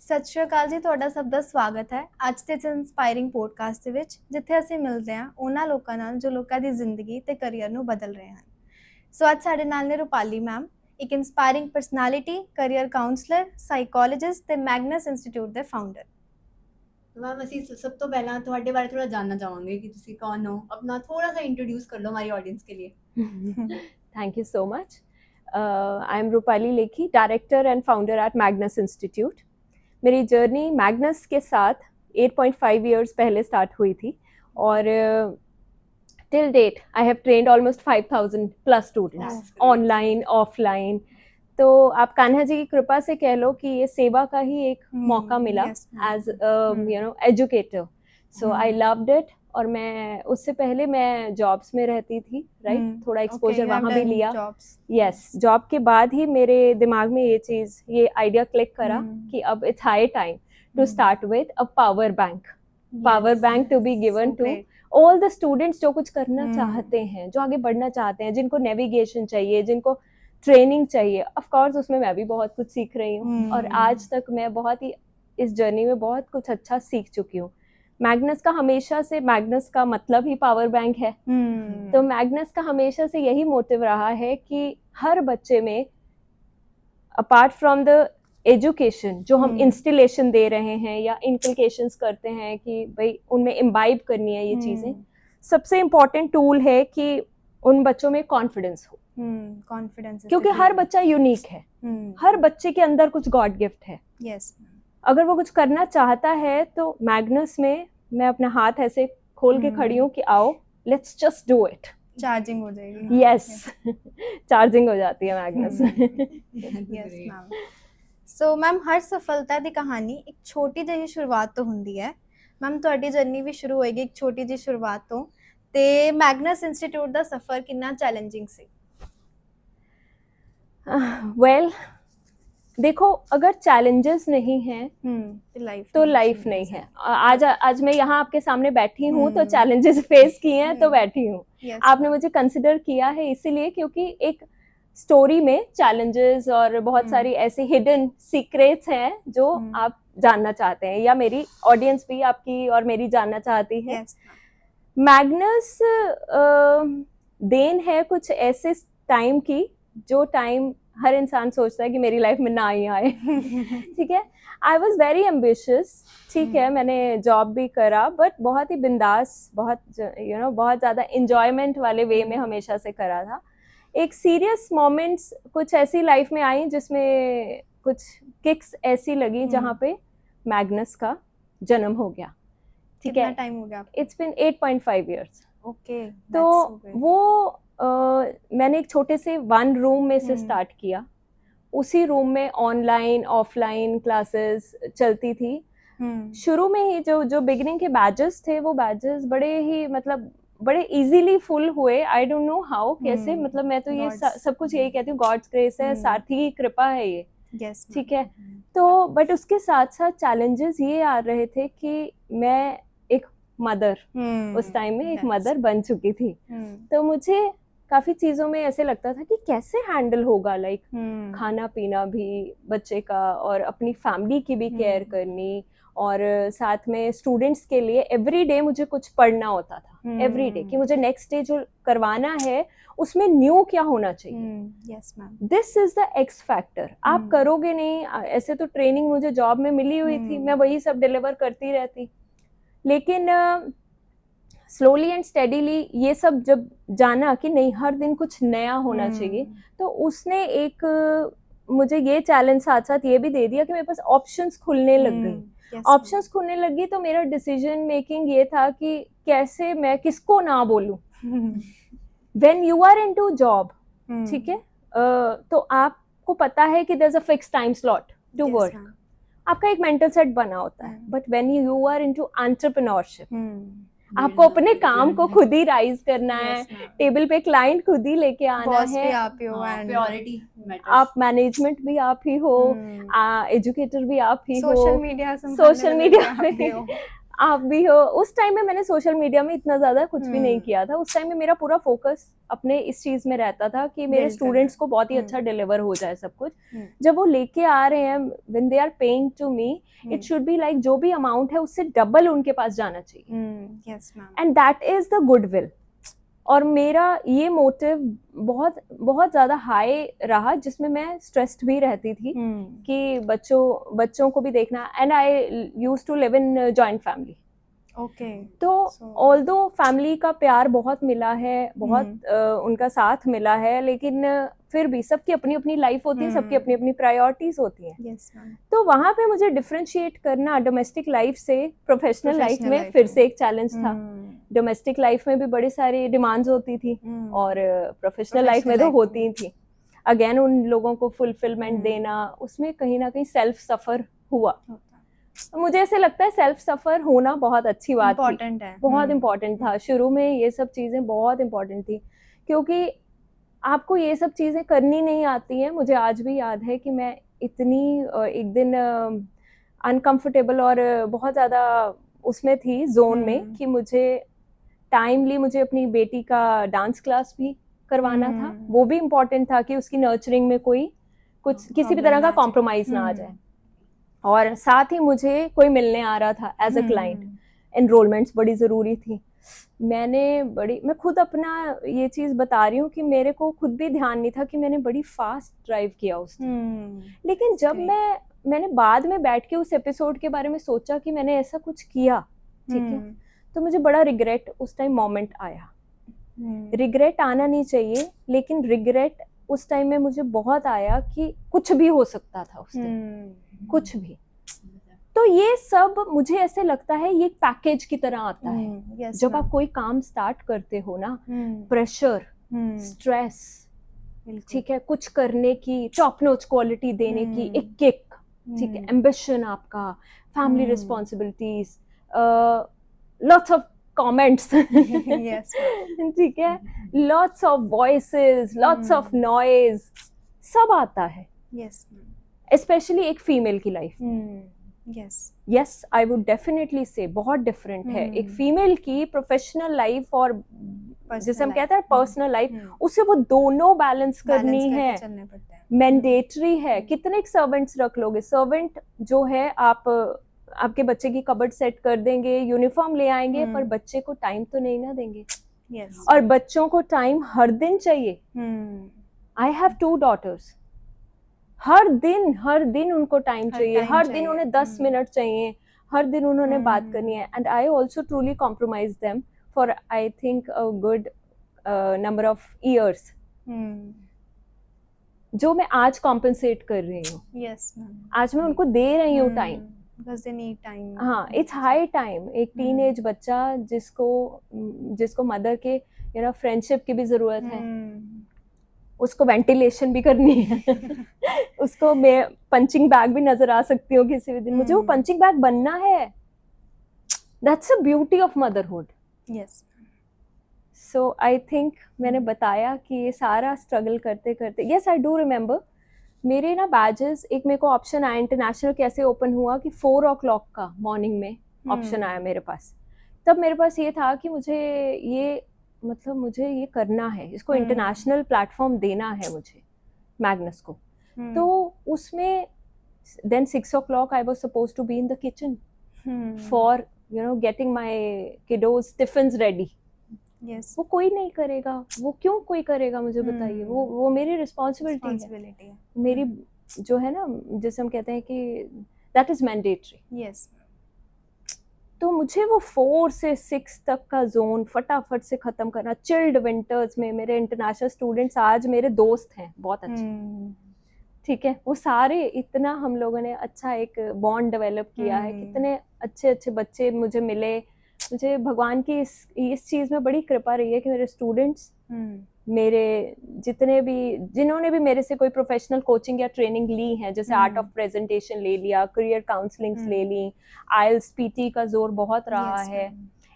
ਸਤਿ ਸ਼੍ਰੀ ਅਕਾਲ ਜੀ, ਤੁਹਾਡਾ ਸਭ ਦਾ ਸਵਾਗਤ ਹੈ ਅੱਜ ਦੇ ਇਸ ਇੰਸਪਾਇਰਿੰਗ ਪੋਡਕਾਸਟ ਦੇ ਵਿੱਚ, ਜਿੱਥੇ ਅਸੀਂ ਮਿਲਦੇ ਹਾਂ ਉਹਨਾਂ ਲੋਕਾਂ ਨਾਲ ਜੋ ਲੋਕਾਂ ਦੀ ਜ਼ਿੰਦਗੀ ਤੇ ਕੈਰੀਅਰ ਨੂੰ ਬਦਲ ਰਹੇ ਹਨ। ਸੋ ਅੱਜ ਸਾਡੇ ਨਾਲ ਨੇ ਰੂਪਾਲੀ ਮੈਮ, ਇੱਕ inspiring personality, career counsellor, psychologist ਤੇ ਮੈਗਨਸ ਇੰਸਟੀਚਿਊਟ ਦੇ ਫਾਊਂਡਰ। मैम ਅਸੀਂ ਸਭ ਤੋਂ ਪਹਿਲਾਂ ਤੁਹਾਡੇ ਬਾਰੇ ਥੋੜਾ ਜਾਨਣਾ ਚਾਹਾਂਗੇ ਕਿ ਤੁਸੀਂ ਕੌਣ ਹੋ, अपना थोड़ा सा इंट्रोड्यूस कर लो हमारी ऑडियंस के लिए। Thank you so much. I am Rupali Lekhi, director and founder at Magnus Institute. मेरी जर्नी मैग्नस के साथ 8.5 years पहले स्टार्ट हुई थी और till date I have trained almost 5,000 plus students online, offline. तो आप कान्हा जी की कृपा से कह लो कि ये सेवा का ही एक मौका मिला as educator. So I loved it. और मैं उससे पहले मैं जॉब्स में रहती थी, राइट? थोड़ा एक्सपोजर वहाँ भी लिया. यस, जॉब के बाद ही मेरे दिमाग में ये आइडिया क्लिक करा कि अब it's high time to start with a power bank to be given to all the students जो कुछ करना चाहते हैं, जो आगे बढ़ना चाहते हैं, जिनको नेविगेशन चाहिए, जिनको ट्रेनिंग चाहिए. ऑफ कोर्स उसमें मैं भी बहुत कुछ सीख रही हूँ और आज तक मैं बहुत ही इस जर्नी में बहुत कुछ अच्छा सीख चुकी हूँ. मैग्नस का हमेशा से, मैग्नस का मतलब ही पावर बैंक है. तो मैग्नस का हमेशा से यही मोटिव रहा है कि हर बच्चे में अपार्ट फ्रॉम द एजुकेशन जो हम इंस्टिलेशन दे रहे हैं या इनकलकेशंस करते हैं कि भाई उनमें इम्बाइब करनी है ये चीजें, सबसे इम्पोर्टेंट टूल है कि उन बच्चों में कॉन्फिडेंस हो. कॉन्फिडेंस, क्योंकि हर बच्चा यूनिक है. हर बच्चे के अंदर कुछ गॉड गिफ्ट है. यस, अगर वो कुछ करना चाहता है तो मैग्नस में मैं अपना हाथ ऐसे खोल के खड़ी हूँ कि आओ, let's just do it. Charging हो जाएगी. यस, चार्जिंग हो जाती है Magnus. Yes ma'am. So ma'am, हर सफलता ਦੀ ਕਹਾਣੀ ਇੱਕ ਛੋਟੀ ਜਿਹੀ ਸ਼ੁਰੂਆਤ ਤੋਂ ਹੁੰਦੀ ਹੈ. ਮੈਮ ਤੁਹਾਡੀ ਜਰਨੀ ਵੀ ਸ਼ੁਰੂ ਹੋਏਗੀ ਇੱਕ ਛੋਟੀ ਜਿਹੀ ਸ਼ੁਰੂਆਤ ਤੋਂ. ਤੇ ਮੈਗਨਸ ਇੰਸਟੀਚਿਊਟ ਦਾ ਸਫ਼ਰ ਕਿੰਨਾ ਚੈਲੰਜਿੰਗ ਸੀ? वेल, देखो, अगर चैलेंजेस नहीं हैं तो लाइफ नहीं है. आज मैं यहाँ आपके सामने बैठी हूँ तो चैलेंजेस फेस किए हैं तो बैठी हूँ. आपने मुझे कंसिडर किया है इसीलिए क्योंकि एक स्टोरी में चैलेंजेस और बहुत सारी ऐसी हिडन सीक्रेट्स हैं जो आप जानना चाहते हैं या मेरी ऑडियंस भी आपकी और मेरी जानना चाहती है. मैग्नस देन है कुछ ऐसे टाइम की जो टाइम हर इंसान सोचता है कि मेरी लाइफ में ना ही आए. ठीक है, आई वॉज वेरी एम्बिशियस. ठीक है, मैंने जॉब भी करा बट बहुत ही बिंदास, बहुत बहुत ज़्यादा इंजॉयमेंट वाले वे में हमेशा से करा था. एक सीरियस मोमेंट्स कुछ ऐसी लाइफ में आई जिसमें कुछ किक्स ऐसी लगी जहाँ पे मैग्नस का जन्म हो गया. ठीक है, टाइम हो गया? It's been 8.5 years. ओके. तो वो मैंने एक छोटे से 1 रूम में से स्टार्ट किया. उसी रूम में ऑनलाइन ऑफलाइन क्लासेस चलती थी. शुरू में ही जो बिगिनिंग के बैचेस थे वो बैचेस बड़े ही मतलब बड़े इजीली फुल हुए. आई डोंट नो हाउ, कैसे, मतलब मैं तो ये सब कुछ यही कहती हूँ, गॉड्स ग्रेस है, सारथी की कृपा है ये. ठीक है. तो बट उसके साथ साथ चैलेंजेस ये आ रहे थे कि मैं एक मदर, उस टाइम में एक मदर बन चुकी थी. तो मुझे काफी चीजों में ऐसे लगता था कि कैसे हैंडल होगा, लाइक खाना पीना भी बच्चे का और अपनी फैमिली की भी केयर करनी, और साथ में स्टूडेंट्स के लिए एवरी डे मुझे कुछ पढ़ना होता था. एवरी डे कि मुझे नेक्स्ट डे जो करवाना है उसमें न्यू क्या होना चाहिए. Yes ma'am, this is the x factor. आप करोगे नहीं. ऐसे तो ट्रेनिंग मुझे जॉब में मिली हुई थी, मैं वही सब डिलीवर करती रहती. लेकिन स्लोली एंड स्टेडीली ये सब जब जाना कि नहीं, हर दिन कुछ नया होना चाहिए, तो उसने एक मुझे ये चैलेंज साथ साथ ये भी दे दिया कि मेरे पास ऑप्शंस खुलने लग गई. ऑप्शंस खुलने लगी तो मेरा डिसीजन मेकिंग ये था कि कैसे मैं किसको ना बोलूं. When you are into job, ठीक है, तो आपको पता है कि there is a fix time slot to work. आपका एक मेंटल सेट बना होता है. But when you are into entrepreneurship, आपको अपने काम को खुद ही राइज करना है. टेबल पे क्लाइंट खुद ही लेके आना है. आप मैनेजमेंट भी आप ही हो, एजुकेटर भी आप ही हो, सोशल मीडिया पे आप भी हो। उस टाइम में मैंने सोशल मीडिया में इतना ज्यादा कुछ भी नहीं किया था। उस टाइम में मेरा पूरा फोकस अपने इस चीज में रहता था कि मेरे Build स्टूडेंट्स करना। को बहुत ही अच्छा डिलीवर हो जाए सब कुछ। हम्म। जब वो लेके आ रहे हैं, when they are paying to me, it should be like जो भी अमाउंट है उससे डबल उनके पास जाना चाहिए, yes ma'am. And that is the goodwill. और मेरा ये मोटिव बहुत बहुत ज़्यादा हाई रहा, जिसमें मैं स्ट्रेस्ड भी रहती थी कि बच्चों को भी देखना। And I use to live in joint family. Okay. तो ऑल्दो फैमिली का प्यार बहुत मिला है, बहुत उनका साथ मिला है, लेकिन फिर भी सबकी अपनी अपनी लाइफ होती है, सबकी अपनी अपनी प्रायोरिटीज होती हैं। Yes ma'am. तो वहाँ पे मुझे डिफरेंशिएट करना डोमेस्टिक लाइफ से प्रोफेशनल लाइफ Professional में life फिर में। से एक चैलेंज था। डोमेस्टिक लाइफ में भी बड़ी सारी डिमांड्स होती थी, और प्रोफेशनल लाइफ में तो life होती ही थी। अगेन उन लोगों को फुलफिलमेंट देना, उसमें कहीं ना कहीं सेल्फ सफर हुआ। मुझे ऐसे लगता है सेल्फ सफर होना बहुत अच्छी बात थी, इम्पोर्टेंट है, बहुत इम्पोर्टेंट था। शुरू में ये सब चीज़ें बहुत इम्पोर्टेंट थी, क्योंकि आपको ये सब चीज़ें करनी नहीं आती हैं। मुझे आज भी याद है कि मैं इतनी एक दिन अनकंफर्टेबल और बहुत ज़्यादा उसमें थी जोन में, कि मुझे टाइमली मुझे अपनी बेटी का डांस क्लास भी करवाना था। वो भी इम्पोर्टेंट था कि उसकी नर्चरिंग में कोई कुछ किसी भी तरह का कॉम्प्रोमाइज़ ना आ जाए। और साथ ही मुझे कोई मिलने आ रहा था एज अ क्लाइंट, एनरोलमेंट्स बड़ी ज़रूरी थी। मैं खुद अपना ये चीज़ बता रही हूँ कि मेरे को खुद भी ध्यान नहीं था कि मैंने बड़ी फास्ट ड्राइव किया उस दिन। लेकिन जब मैंने बाद में बैठ के उस एपिसोड के बारे में सोचा कि मैंने ऐसा कुछ किया, ठीक है, तो मुझे बड़ा रिग्रेट उस टाइम मोमेंट आया। रिग्रेट आना नहीं चाहिए, लेकिन रिग्रेट उस टाइम में मुझे बहुत आया कि कुछ भी हो सकता था उस दिन, कुछ भी। तो ये सब मुझे ऐसे लगता है ये एक पैकेज की तरह आता है। जब आप कोई काम स्टार्ट करते हो ना, प्रेशर, स्ट्रेस, ठीक है, कुछ करने की, टॉप नॉच क्वालिटी देने की एक किक, ठीक है, एम्बिशन आपका, family responsibilities, lots of comments, ठीक है, lots of voices, lots of noise, सब आता है। स्पेशली एक फीमेल की life. Yes, I would definitely से बहुत डिफरेंट है एक फीमेल की प्रोफेशनल लाइफ और जैसे हम कहते हैं पर्सनल लाइफ, उसे वो दोनों बैलेंस करनी है, मैंडेटरी है। कितने सर्वेंट्स रख लोगे? सर्वेंट जो है, आप आपके बच्चे की कबर्ड सेट कर देंगे, यूनिफॉर्म ले आएंगे, पर बच्चे को टाइम तो नहीं ना देंगे। और बच्चों को टाइम हर दिन चाहिए। आई हैव 2 daughters, हर दिन उनको टाइम चाहिए, हर दिन उन्हें 10 मिनट चाहिए, हर दिन उन्होंने बात करनी है। And I also truly compromise them for I think a good number of years, जो मैं आज कॉम्पनसेट कर रही हूँ। आज मैं उनको दे रही हूँ time, because they need time. हाँ, इट्स हाई टाइम। एक टीनेज बच्चा जिसको मदर के फ्रेंडशिप की भी जरूरत है, उसको वेंटिलेशन भी करनी है, उसको मैं पंचिंग बैग भी नजर आ सकती हूँ किसी भी दिन, मुझे वो पंचिंग बैग बनना है। That's a beauty of motherhood. Yes. So I think मैंने बताया कि ये सारा स्ट्रगल करते करते, यस आई डू रिमेम्बर मेरे ना बैजेस, एक मेरे को ऑप्शन आया इंटरनेशनल कैसे ओपन हुआ कि 4 o'clock का मॉर्निंग में ऑप्शन आया मेरे पास। तब मेरे पास ये था कि मुझे ये करना है, इसको इंटरनेशनल प्लेटफॉर्म देना है मुझे, मैग्नस को। तो उसमें then 6 o'clock I was supposed to be in the kitchen for getting my kiddos tiffins ready. वो कोई नहीं करेगा, वो क्यों कोई करेगा मुझे बताइए? वो मेरी रिस्पॉन्सिबिलिटी है, मेरी जो है ना, जैसे हम कहते हैं कि दैट इज मैंडेटरी। यस। तो मुझे वो 4 से 6 तक का जोन फटाफट से खत्म करना। चिल्ड विंटर्स में मेरे इंटरनेशनल स्टूडेंट्स आज मेरे दोस्त हैं, बहुत अच्छे, ठीक है, वो सारे, इतना हम लोगों ने अच्छा एक बॉन्ड डेवलप किया है। कितने अच्छे अच्छे बच्चे मुझे मिले। मुझे भगवान की इस चीज़ में बड़ी कृपा रही है कि मेरे स्टूडेंट्स, मेरे जिन्होंने भी मेरे से कोई प्रोफेशनल कोचिंग या ट्रेनिंग ली है, जैसे आर्ट ऑफ प्रेजेंटेशन ले लिया, करियर काउंसलिंग्स ले ली, आइल्स पीटी का जोर बहुत रहा है,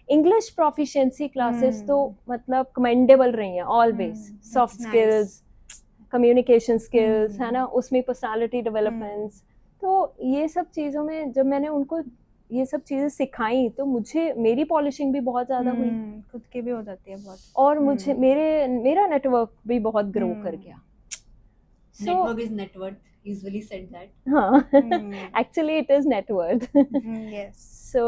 इंग्लिश प्रोफिशिएंसी क्लासेस तो मतलब कमेंडेबल रही हैं always, soft skills, communication skills, है ना, उसमें पर्सनालिटी डेवलपमेंट्स। तो ये सब चीज़ों में जब मैंने उनको ये सब चीज़ें सिखाई तो मुझे मेरी पॉलिशिंग भी बहुत ज़्यादा हुई खुद की भी हो जाती है बहुत। और मुझे मेरा नेटवर्क भी बहुत ग्रो कर गया। Network is net worth. Usually said that. हाँ Hmm. Actually it is net worth. Yes. सो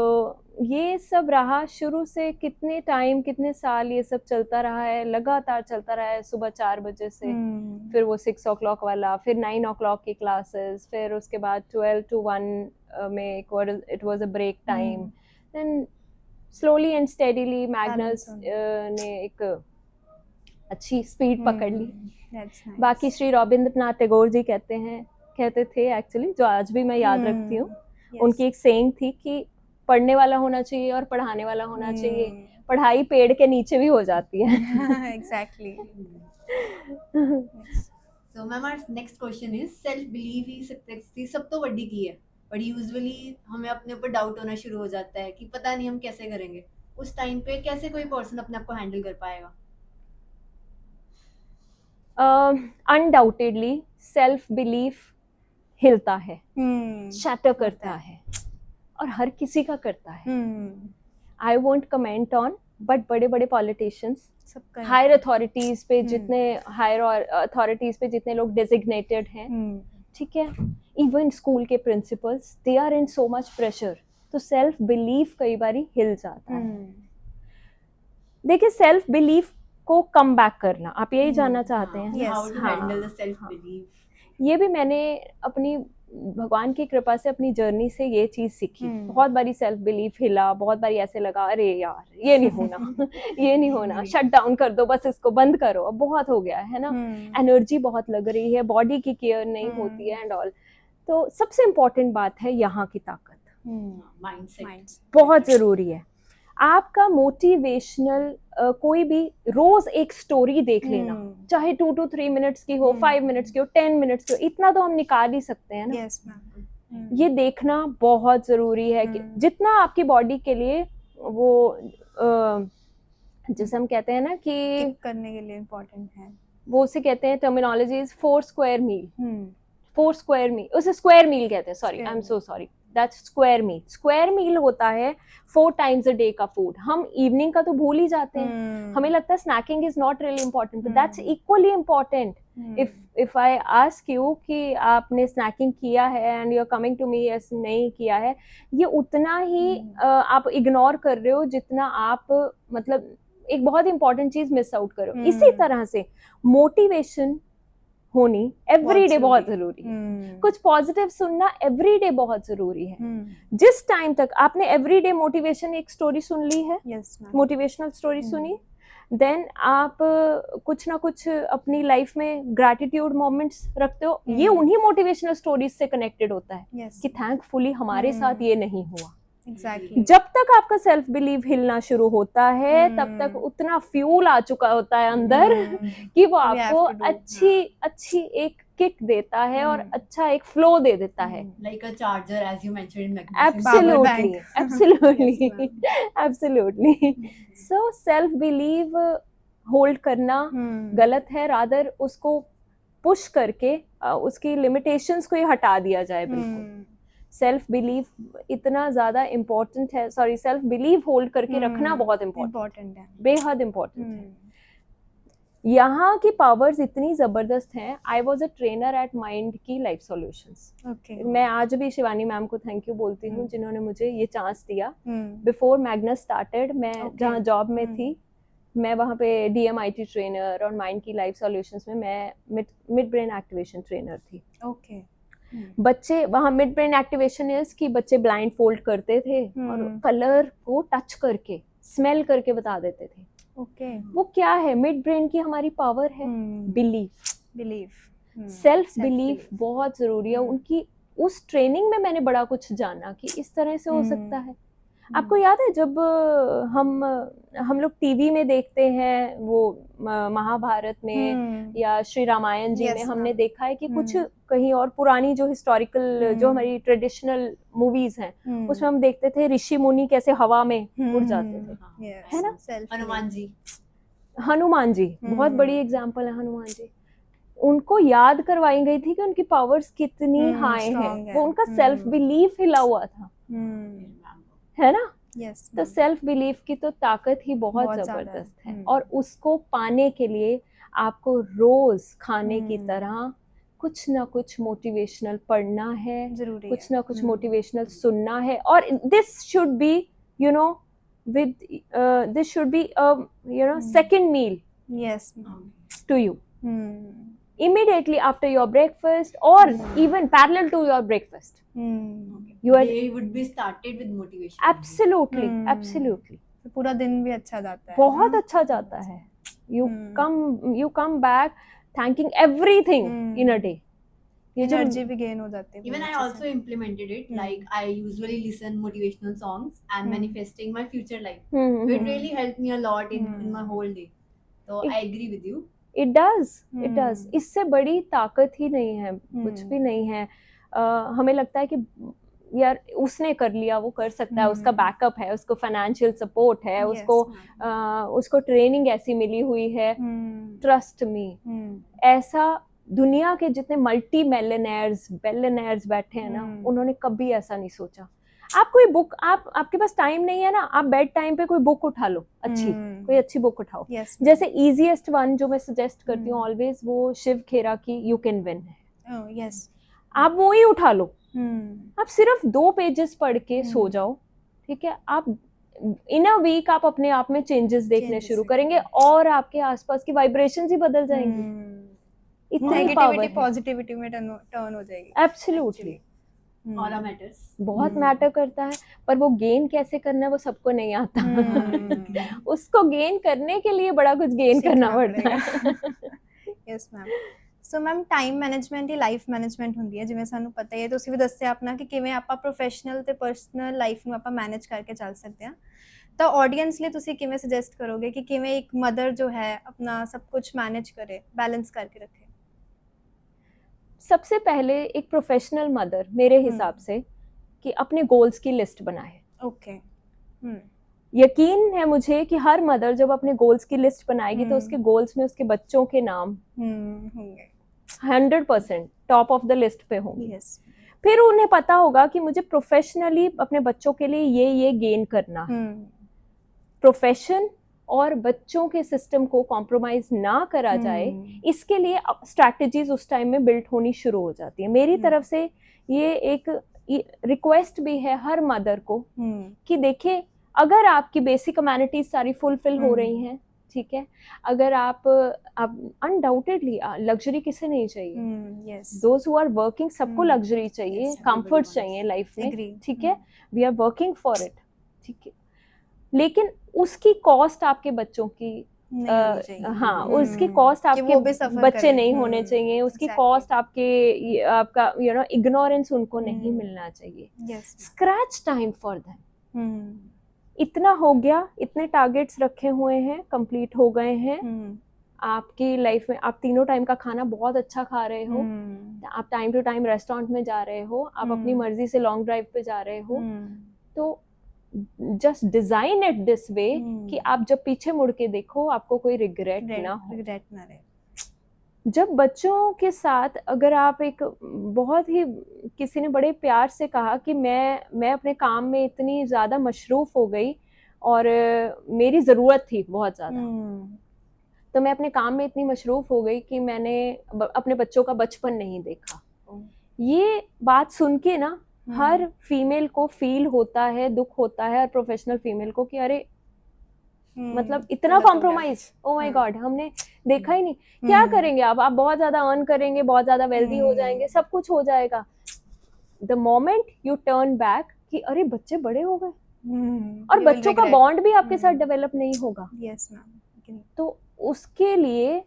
ये सब रहा शुरू से, कितने टाइम कितने साल ये सब चलता रहा है, लगातार चलता रहा है। सुबह 4 बजे से फिर वो 6 o'clock वाला, फिर 9 o'clock की क्लासेस, फिर उसके बाद 12 to 1 में it was a break time. Then slowly and steadily Magnus ने एक अच्छी स्पीड पकड़ ली। That's nice. बाकी श्री रविंद्रनाथ टैगोर जी कहते थे एक्चुअली, जो आज भी मैं याद रखती हूँ। Yes. उनकी एक सेइंग थी कि पढ़ने वाला होना चाहिए और पढ़ाने वाला होना चाहिए। पढ़ाई पेड़ के नीचे भी हो जाती है। Exactly. So, ma'am, our next question is self belief he success की सब तो बड़ी की है, बट यूजुअली हमें अपने ऊपर डाउट होना शुरू हो जाता है कि पता नहीं हम कैसे करेंगे। उस टाइम पे कैसे कोई पर्सन अपने आप को हैंडल कर पाएगा? अनडाउटेडली सेल्फ बिलीफ हिलता है, शैटर करता है और हर किसी का करता है। I won't comment on, but बड़े बड़े पॉलिटिशियंस, सबका हायर अथॉरिटीज पे जितने हायर अथॉरिटीज पे जितने लोग डेजिग्नेटेड हैं, ठीक है, इवन स्कूल के principals, they are in so much pressure, तो सेल्फ बिलीफ कई बारी हिल जाता है। देखिए, सेल्फ बिलीफ को कम बैक करना, आप यही जानना चाहते हैं? Yes. How to handle the self belief? ये भी मैंने अपनी भगवान की कृपा से अपनी जर्नी से ये चीज सीखी। बहुत बारी सेल्फ बिलीफ हिला, बहुत बारी ऐसे लगा अरे यार ये नहीं होना ये नहीं होना, शट डाउन कर दो, बस इसको बंद करो, अब बहुत हो गया है ना, एनर्जी बहुत लग रही है, बॉडी की केयर नहीं होती है एंड ऑल। तो सबसे इम्पोर्टेंट बात है यहाँ की ताकत, Mindset. बहुत जरूरी है। आपका मोटिवेशनल कोई भी रोज एक स्टोरी देख लेना, चाहे 2 to 3 मिनट्स की हो, 5 मिनट्स की हो, 10 मिनट्स की हो, इतना तो हम निकाल ही सकते हैं ना। Yes, ma'am. ये देखना बहुत जरूरी है कि जितना आपकी बॉडी के लिए वो जैसे हम कहते हैं ना कि किक करने के लिए इम्पोर्टेंट है, वो उसे कहते हैं, terminology is 4 square meal. 4 square meal, उसे स्क्वायर मील कहते हैं, sorry, I am so sorry, that's square meal. Square meal होता है 4 times a day का फूड। हम इवनिंग का तो भूल ही जाते हैं, हमें लगता है snacking is not really important, but that's equally important. If I ask you कि आपने स्नैकिंग किया है and you are coming to me yes नहीं किया है, ये उतना ही आप इग्नोर कर रहे हो जितना आप मतलब एक बहुत इंपॉर्टेंट चीज मिस आउट करो। इसी तरह से मोटिवेशन होनी एवरीडे बहुत जरूरी है, कुछ पॉजिटिव सुनना एवरीडे बहुत जरूरी है। जिस टाइम तक आपने एवरीडे मोटिवेशन एक स्टोरी सुन ली है, मोटिवेशनल स्टोरी सुनी, देन आप कुछ ना कुछ अपनी लाइफ में ग्रैटिट्यूड मोमेंट्स रखते हो, ये उन्हीं मोटिवेशनल स्टोरीज से कनेक्टेड होता है कि थैंकफुली हमारे साथ ये नहीं हुआ। Exactly. जब तक आपका सेल्फ बिलीव हिलना शुरू होता है तब तक उतना फ्यूल आ चुका होता है अंदर कि वो आपको अच्छी एक किक देता है और अच्छा एक फ्लो दे देता है, like a charger as you mentioned in Magnus. absolutely. So self belief hold करना गलत है, रादर उसको पुश करके उसकी लिमिटेशंस को ही हटा दिया जाए। बिल्कुल सेल्फ बिलीफ इतना ज्यादा इम्पोर्टेंट है, सॉरी, सेल्फ बिलीफ होल्ड करके रखना बहुत इम्पोर्टेंट है, बेहद इम्पोर्टेंट है। यहाँ की पावर्स इतनी जबरदस्त हैं। I was a trainer at mind की लाइफ सॉल्यूशंस। मैं आज भी शिवानी मैम को थैंक यू बोलती हूँ जिन्होंने मुझे ये चांस दिया। बिफोर मैग्नस स्टार्टेड, मैं जहाँ जॉब में थी, मैं वहाँ पे DMIT ट्रेनर और माइंड की लाइफ सॉल्यूशंस में मैं मिड ब्रेन एक्टिवेशन ट्रेनर थी। बच्चे वहाँ मिड ब्रेन एक्टिवेशन इज कि बच्चे ब्लाइंड फोल्ड करते थे और कलर को टच करके स्मेल करके बता देते थे। वो क्या है? मिड ब्रेन की हमारी पावर है बिलीफ। सेल्फ बिलीफ बहुत जरूरी है। उनकी उस ट्रेनिंग में मैंने बड़ा कुछ जाना कि इस तरह से हो सकता है। आपको याद है जब हम लोग टीवी में देखते हैं वो महाभारत में या श्री रामायण जी में हमने देखा है कि कुछ कहीं और पुरानी जो हिस्टोरिकल जो हमारी ट्रेडिशनल मूवीज हैं उसमें हम देखते थे ऋषि मुनि कैसे हवा में उड़ जाते थे, है ना? हनुमान जी बहुत बड़ी एग्जाम्पल है। हनुमान जी, उनको याद करवाई गई थी कि उनकी पावर्स कितनी हाई है, वो उनका सेल्फ बिलीफ हिला हुआ था। है ना। यस तो सेल्फ बिलीफ की तो ताकत ही बहुत बहुत ज़्यादा है। जबरदस्त है, हम्म। और उसको पाने के लिए आपको रोज खाने की हम्म। तरह कुछ ना कुछ मोटिवेशनल पढ़ना है, जरूरी कुछ है। ना कुछ मोटिवेशनल सुनना है, और this should be you know with this should be a second meal yes to you immediately after your breakfast, or even parallel to your breakfast. You are Day would be started with motivation. absolutely absolutely पूरा दिन भी अच्छा जाता है बहुत ना? अच्छा जाता है. You come back thanking everything in a day. ये जो एनर्जी भी गेन हो जाती है Even पूरी I अच्छे also से। implemented it. Like I usually listen motivational songs and manifesting my future life. Hmm, So it really helped me a lot in my whole day. So It- I agree with you. it does. इससे बड़ी ताकत ही नहीं है, कुछ भी नहीं है. हमें लगता है कि यार उसने कर लिया, वो कर सकता है, उसका बैकअप है, उसको फाइनेंशियल सपोर्ट है, उसको ट्रेनिंग ऐसी मिली हुई है. ट्रस्ट मी, ऐसा दुनिया के जितने मल्टी बिलियनर्स बैठे हैं ना, उन्होंने कभी ऐसा नहीं सोचा. आप कोई बुक, आपके पास टाइम नहीं है ना, आप बेड टाइम पे कोई बुक उठा लो, कोई अच्छी बुक उठाओ. जैसे इजीएस्ट वन जो मैं सजेस्ट करती हूँ ऑलवेज, वो शिव खेरा की यू कैन विन है. आप वो ही उठा लो. आप सिर्फ 2 पेजेस पढ़ के सो जाओ, ठीक है. आप इन अ वीक आप अपने आप में चेंजेस देखने शुरू करेंगे, और आपके आसपास की वाइब्रेशंस ही बदल जाएंगी. इतनी पावर है. पॉजिटिविटी में टर्न हो जाएगी. एब्सोल्युटली. Aura matters. बहुत मैटर करता है, पर वो गेन कैसे करना है वो सबको नहीं आता. उसको गेन करने के लिए बड़ा कुछ गेन करना पड़ता है. Yes ma'am. So ma'am time management ਹੀ ਲਾਈਫ ਮੈਨੇਜਮੈਂਟ ਹੁੰਦੀ ਹੈ, ਜਿਵੇਂ ਸਾਨੂੰ ਪਤਾ ਹੀ ਹੈ. ਤੁਸੀਂ ਵੀ ਦੱਸਿਆ ਆਪਣਾ ਕਿ ਕਿਵੇਂ ਆਪਾਂ ਪ੍ਰੋਫੈਸ਼ਨਲ ਤੇ ਪਰਸਨਲ ਲਾਈਫ ਨੂੰ ਆਪਾਂ ਮੈਨੇਜ ਕਰਕੇ ਚੱਲ ਸਕਦੇ ਹਾਂ. ਤਾਂ ਆਡੀਅנס ਲਈ ਤੁਸੀਂ ਕਿਵੇਂ ਸੁਜੈਸਟ ਕਰੋਗੇ ਕਿ ਕਿਵੇਂ ਇੱਕ ਮਦਰ ਜੋ ਹੈ ਆਪਣਾ ਸਭ ਕੁਝ ਮੈਨੇਜ ਕਰੇ, बैलेंस करके रखे? सबसे पहले एक प्रोफेशनल मदर मेरे हिसाब से कि अपने गोल्स की लिस्ट बनाए. ओके. यकीन है मुझे कि हर मदर जब अपने गोल्स की लिस्ट बनाएगी तो उसके गोल्स में उसके बच्चों के नाम होंगे 100% टॉप ऑफ द लिस्ट पे होंगे. यस. फिर उन्हें पता होगा कि मुझे प्रोफेशनली अपने बच्चों के लिए ये गेन करना है. प्रोफेशन और बच्चों के सिस्टम को कॉम्प्रोमाइज ना करा जाए, इसके लिए स्ट्रैटेजीज उस टाइम में बिल्ड होनी शुरू हो जाती है. मेरी तरफ से ये एक रिक्वेस्ट भी है हर मदर को कि देखिए, अगर आपकी बेसिक अमेनिटीज सारी फुलफिल हो रही हैं, ठीक है, अगर आप अनडाउटेडली लग्जरी किसे नहीं चाहिए. दोज हु आर वर्किंग सबको लग्जरी चाहिए, कंफर्ट चाहिए लाइफ में, ठीक है. We are working for it, ठीक है. लेकिन उसकी कॉस्ट आपके बच्चों की हाँ, उसकी कॉस्ट आपके बच्चे नहीं होने चाहिए, उसकी कॉस्ट आपका इग्नोरेंस उनको नहीं मिलना चाहिए. Scratch time for them. इतना हो गया, इतने टारगेट्स रखे हुए हैं, कंप्लीट हो गए हैं. आपकी लाइफ में आप तीनों टाइम का खाना बहुत अच्छा खा रहे हो, आप टाइम टू टाइम रेस्टोरेंट में जा रहे हो, आप अपनी मर्जी से लॉन्ग ड्राइव पे जा रहे हो, तो just design it this way कि आप जब पीछे मुड़ के देखो आपको कोई रिग्रेट ना रहे. जब बच्चों के साथ अगर आप एक बहुत ही, किसी ने बड़े प्यार से कहा कि मैं अपने काम में इतनी ज़्यादा मशरूफ हो गई और मेरी ज़रूरत थी बहुत ज़्यादा, तो मैं अपने काम में इतनी मशरूफ हो गई कि मैंने अपने बच्चों का बचपन नहीं देखा. ये बात सुन के ना हर फीमेल को फील होता है, दुख होता है, हर प्रोफेशनल फीमेल को कि अरे मतलब इतना कॉम्प्रोमाइज, ओ माय गॉड, हमने देखा ही नहीं. क्या करेंगे आप बहुत ज्यादा अर्न करेंगे, बहुत ज्यादा वेल्दी हो जाएंगे, सब कुछ हो जाएगा. The moment U turn back कि अरे बच्चे बड़े हो गए, और बच्चों का बॉन्ड भी आपके साथ डेवलप नहीं होगा. Yes ma'am. तो उसके लिए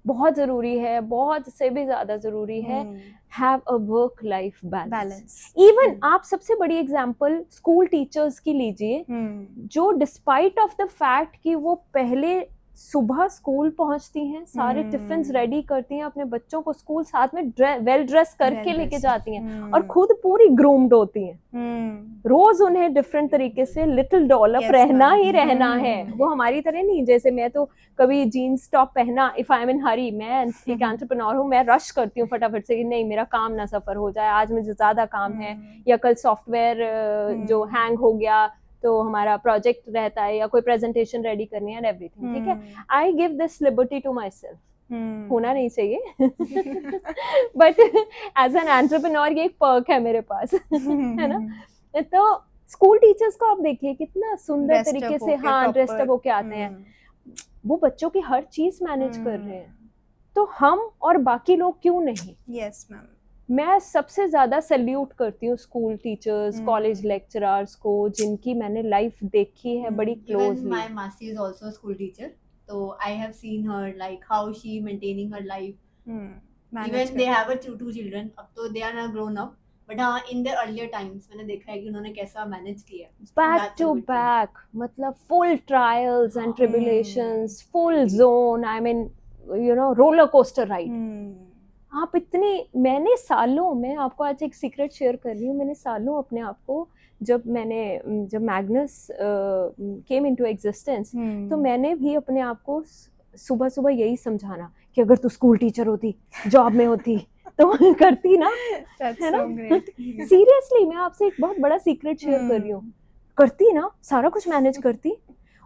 बहुत जरूरी है, बहुत से भी ज्यादा जरूरी है, have a work life balance. Even आप सबसे बड़ी एग्जांपल स्कूल टीचर्स की लीजिए, जो डिस्पाइट ऑफ द फैक्ट कि वो पहले सुबह स्कूल पहुंचती हैं, सारे टिफिन्स रेडी करती हैं, अपने बच्चों को स्कूल साथ में वेल ड्रेस करके लेके जाती हैं, और खुद पूरी ग्रूम्ड होती हैं. रोज उन्हें डिफरेंट तरीके से लिटिल डेवलप रहना ही रहना है. वो हमारी तरह नहीं, जैसे मैं तो कभी जीन्स टॉप पहना, इफ आई एम इन हरी, मैं एक एंटरप्रेन्योर हूँ, मैं रश करती हूँ फटाफट से कि नहीं मेरा काम ना सफर हो जाए, आज मुझे ज्यादा काम है, या कल सॉफ्टवेयर जो हैंग हो गया, तो हमारा प्रोजेक्ट रहता है या कोई प्रेजेंटेशन रेडी करनी है एंड एवरीथिंग, ठीक है. I give this liberty to myself. होना नहीं चाहिए बट एज एन एंटरप्रेन्योर ये एक पर्क है मेरे पास है ना. तो स्कूल टीचर्स को आप देखिए कितना सुंदर तरीके से हाँ ड्रेस्ड अप होके आते हैं, वो बच्चों की हर चीज मैनेज कर रहे हैं, तो हम और बाकी लोग क्यों नहीं. Yes ma'am. मैं सबसे ज्यादा सैल्यूट करती हूँ स्कूल टीचर्स, कॉलेज लेक्चरर्स को, जिनकी मैंने लाइफ देखी है बड़ी Even closely. my Masi is also a school teacher, so I have seen her like how she maintaining her life. Even they have two children. अब तो they are now grown up, but हाँ in their earlier times मैंने देखा है कि उन्होंने कैसा manage किया. Back That's a too good thing. Back, मतलब full trials and tribulations, full zone, I mean you know roller coaster ride. आप इतनी, मैंने सालों, मैं आपको आज एक सीक्रेट शेयर कर रही हूँ, मैंने सालों अपने आप को, जब मैग्नस केम इनटू एग्जिस्टेंस, तो मैंने भी अपने आप को सुबह सुबह यही समझाना कि अगर तू स्कूल टीचर होती, जॉब में होती तो करती ना, है ना. सीरियसली मैं आपसे एक बहुत बड़ा सीक्रेट शेयर कर रही हूँ, करती ना, सारा कुछ मैनेज करती.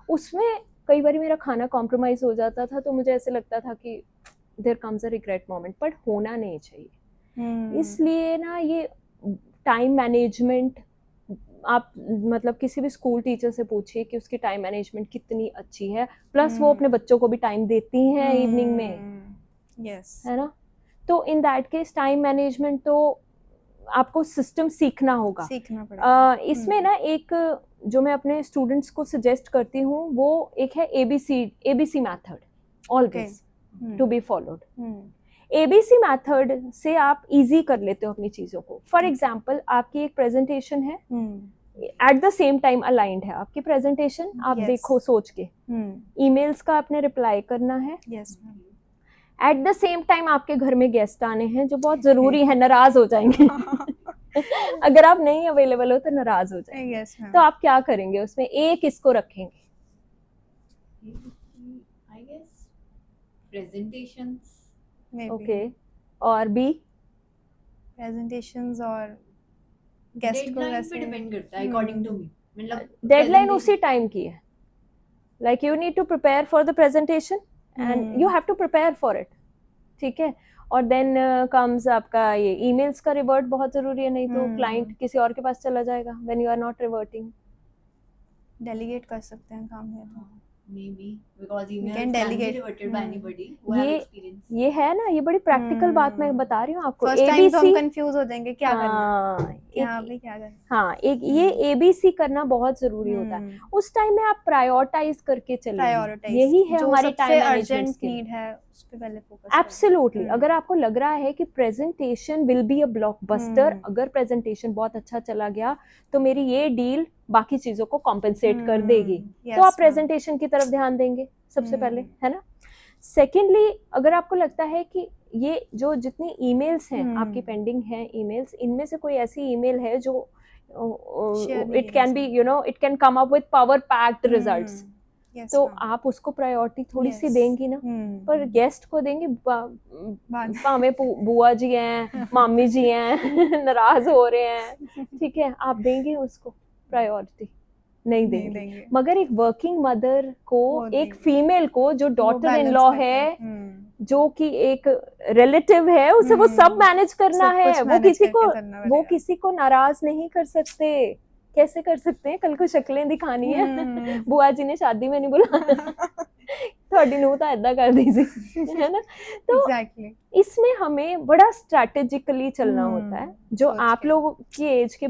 उसमें कई बार मेरा खाना कॉम्प्रोमाइज हो जाता था, तो मुझे ऐसे लगता था कि there comes a regret moment, but होना नहीं चाहिए. इसलिए ना ये टाइम मैनेजमेंट, आप मतलब किसी भी स्कूल टीचर से पूछिए कि उसकी टाइम मैनेजमेंट कितनी अच्छी है, प्लस वो अपने बच्चों को भी टाइम देती हैं इवनिंग में. यस. है ना. तो in that case time management तो आपको सिस्टम सीखना होगा. इसमें ना एक जो मैं अपने स्टूडेंट्स को सजेस्ट करती हूँ, वो एक है ABC method, always to be followed. ABC method से आप इजी कर लेते हो अपनी चीजों को. फॉर एग्जाम्पल, आपकी एक प्रेजेंटेशन है, at the same time aligned है आपकी प्रेजेंटेशन, आप देखो सोच के, ईमेल्स का आपने रिप्लाई करना है, एट द सेम टाइम आपके घर में गेस्ट आने हैं जो बहुत जरूरी है, नाराज हो जाएंगे अगर आप नहीं अवेलेबल हो तो नाराज हो जाएंगे. तो आप क्या करेंगे उसमें, एक इसको रखेंगे, I guess presentations. ओके, और बी प्रेजेंटेशंस और गेस्ट को Deadline वैसे पे डिपेंड करता है according to me. मतलब डेडलाइन उसी टाइम की है. Like you need to prepare for the presentation and you have to prepare for it, ठीक है. और देन कम्स आपका ये ईमेल्स का रिवर्ट बहुत जरूरी है, नहीं तो क्लाइंट किसी और के पास चला जाएगा when you are not reverting. Delegate कर सकते हैं काम है तो. maybe because emails can can be delegate. reverted by anybody who have ये experience. ये है ना, ये बड़ी प्रैक्टिकल बात मैं बता रही हूँ आपको. फर्स्ट टाइम तो हम ABC, कंफ्यूज हो जाएंगे क्या करना है, यहाँ एक, भी क्या करना. हाँ, एक ये एबीसी करना बहुत जरूरी होता है. उस टाइम में आप प्रायोरिटाइज करके चलिए, प्रायोरिटाइज, यही है हमारी टाइम अर्जेंट मैनेजमेंट नीड है उस पे पहले फोकस. एब्सोल्युटली. अगर आपको लग रहा है कि presentation will be a blockbuster, अगर प्रेजेंटेशन बहुत अच्छा चला गया तो मेरी ये डील बाकी चीजों को कॉम्पेंसेट कर देगी, तो आप प्रेजेंटेशन की तरफ ध्यान देंगे सबसे पहले, है ना. सेकेंडली, अगर आपको लगता है कि ये जो जितनी ईमेल्स हैं आपकी पेंडिंग हैं ईमेल्स, इनमें से कोई ऐसी ईमेल है जो it can be you know it can come up with power packed results, तो आप उसको प्रायोरिटी थोड़ी सी देंगी ना. पर गेस्ट को देंगे, भावे बुआ जी हैं, मामी जी हैं नाराज हो रहे हैं, ठीक है, आप देंगे उसको प्रायोरिटी? नहीं देंगे. मगर एक वर्किंग मदर को, एक फीमेल को जो डॉटर इन लॉ है, जो कि एक रिलेटिव है, उसे वो सब मैनेज करना है. वो किसी को नाराज नहीं कर सकते. कैसे कर सकते हैं? कल को शक्लें दिखानी है, बुआ जी ने शादी में नहीं बुलाया थोड़ी नूह तो ऐदा कर दी है ना. तो इसमें हमें बड़ा स्ट्रैटेजिकली चलना होता है. जो आप लोगों की एज के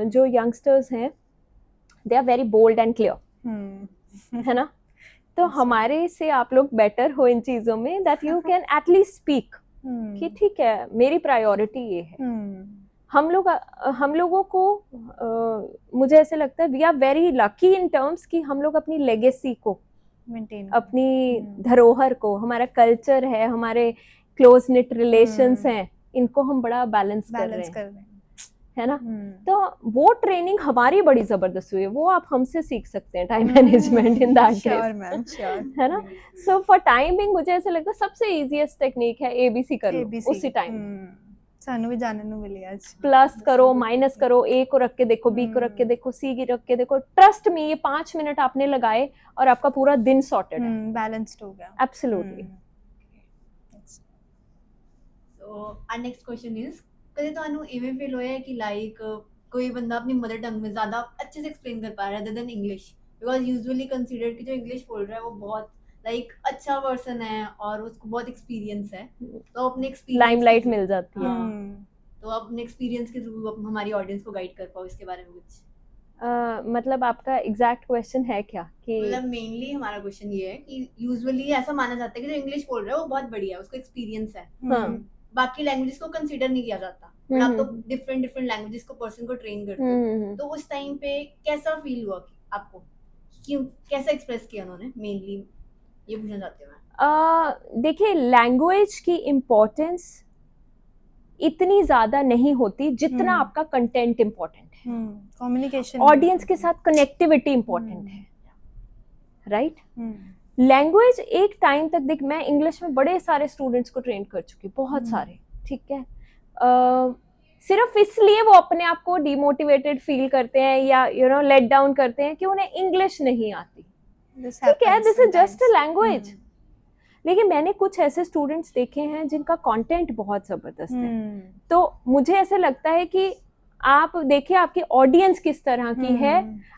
जो यंगस्टर्स हैं, they are very bold and clear, है ना. तो हमारे से आप लोग बेटर हो इन चीजों में, that you can at least speak कि ठीक है मेरी प्रायोरिटी ये है. हम लोगों को मुझे ऐसे लगता है we are very lucky in terms कि हम लोग अपनी लेगेसी को मेंटेन, अपनी धरोहर को, हमारा कल्चर है, हमारे क्लोज निट रिलेशंस हैं, इनको हम बड़ा बैलेंस कर रहे हैं, है ना. तो वो ट्रेनिंग हमारी बड़ी जबरदस्त हुई है, वो आप हमसे सीख सकते हैं time management in that case, है ना. सो फॉर टाइमिंग मुझे ऐसा लगता है सबसे इजीएस्ट टेक्निक है एबीसी कर लो उसी टाइम. ਸਾਨੂੰ ਵੀ ਜਾਣਨ ਨੂੰ ਮਿਲੀ ਅੱਜ। प्लस करो, माइनस करो, ए को रख के देखो, बी को रख के देखो, सी की रख के देखो, ट्रस्ट मी ये 5 मिनट आपने लगाए और आपका पूरा दिन सॉर्टेड है। बैलेंस्ड हो गया। Absolutely. So our next question is ਕਦੇ ਤੁਹਾਨੂੰ ਇਵੇਂ ਫੀਲ ਹੋਇਆ ਹੈ ਕਿ ਲਾਈਕ कोई बंदा अपनी मदर टंग में ज़्यादा अच्छे से एक्सप्लेन कर पा रहा है other than English, because usually considered कि जो इंग्लिश बोल रहा है वो बहुत लाइक अच्छा पर्सन है और उसको बहुत एक्सपीरियंस है, तो अपने एक्सपीरियंस लाइमलाइट मिल जाती है। तो अपने एक्सपीरियंस के थ्रू हमारी ऑडियंस को गाइड कर पाओ इसके बारे में कुछ। मतलब आपका एग्जैक्ट क्वेश्चन है क्या कि मतलब मेनली हमारा क्वेश्चन ये है कि यूजुअली ऐसा माना जाता है कि जो इंग्लिश बोल रहा है वो बहुत बढ़िया है, उसको एक्सपीरियंस है, हाँ बाकी लैंग्वेजेस को कंसीडर नहीं किया जाता, बट आप तो डिफरेंट डिफरेंट लैंग्वेजेस को पर्सन को ट्रेन करते हो, तो उस टाइम पे कैसा फील हुआ आपको, क्यों कैसा एक्सप्रेस किया उन्होंने, मेनली ये पूछना चाहती हूँ मैं। देखिए लैंग्वेज की इम्पोर्टेंस इतनी ज्यादा नहीं होती जितना आपका कंटेंट इम्पोर्टेंट है, कम्युनिकेशन, ऑडियंस के साथ कनेक्टिविटी इम्पोर्टेंट है, राइट। लैंग्वेज एक टाइम तक देख, मैं इंग्लिश में बड़े सारे स्टूडेंट्स को ट्रेन कर चुकी, बहुत सारे, ठीक है। सिर्फ इसलिए वो अपने आप को डिमोटिवेटेड फील करते हैं या यू नो लेट डाउन करते हैं कि उन्हें इंग्लिश नहीं आती, ठीक है, this is just a language. लेकिन मैंने कुछ ऐसे स्टूडेंट्स देखे हैं जिनका कंटेंट बहुत जबरदस्त है, तो मुझे ऐसे लगता है कि आप देखिए आपकी ऑडियंस किस तरह की है,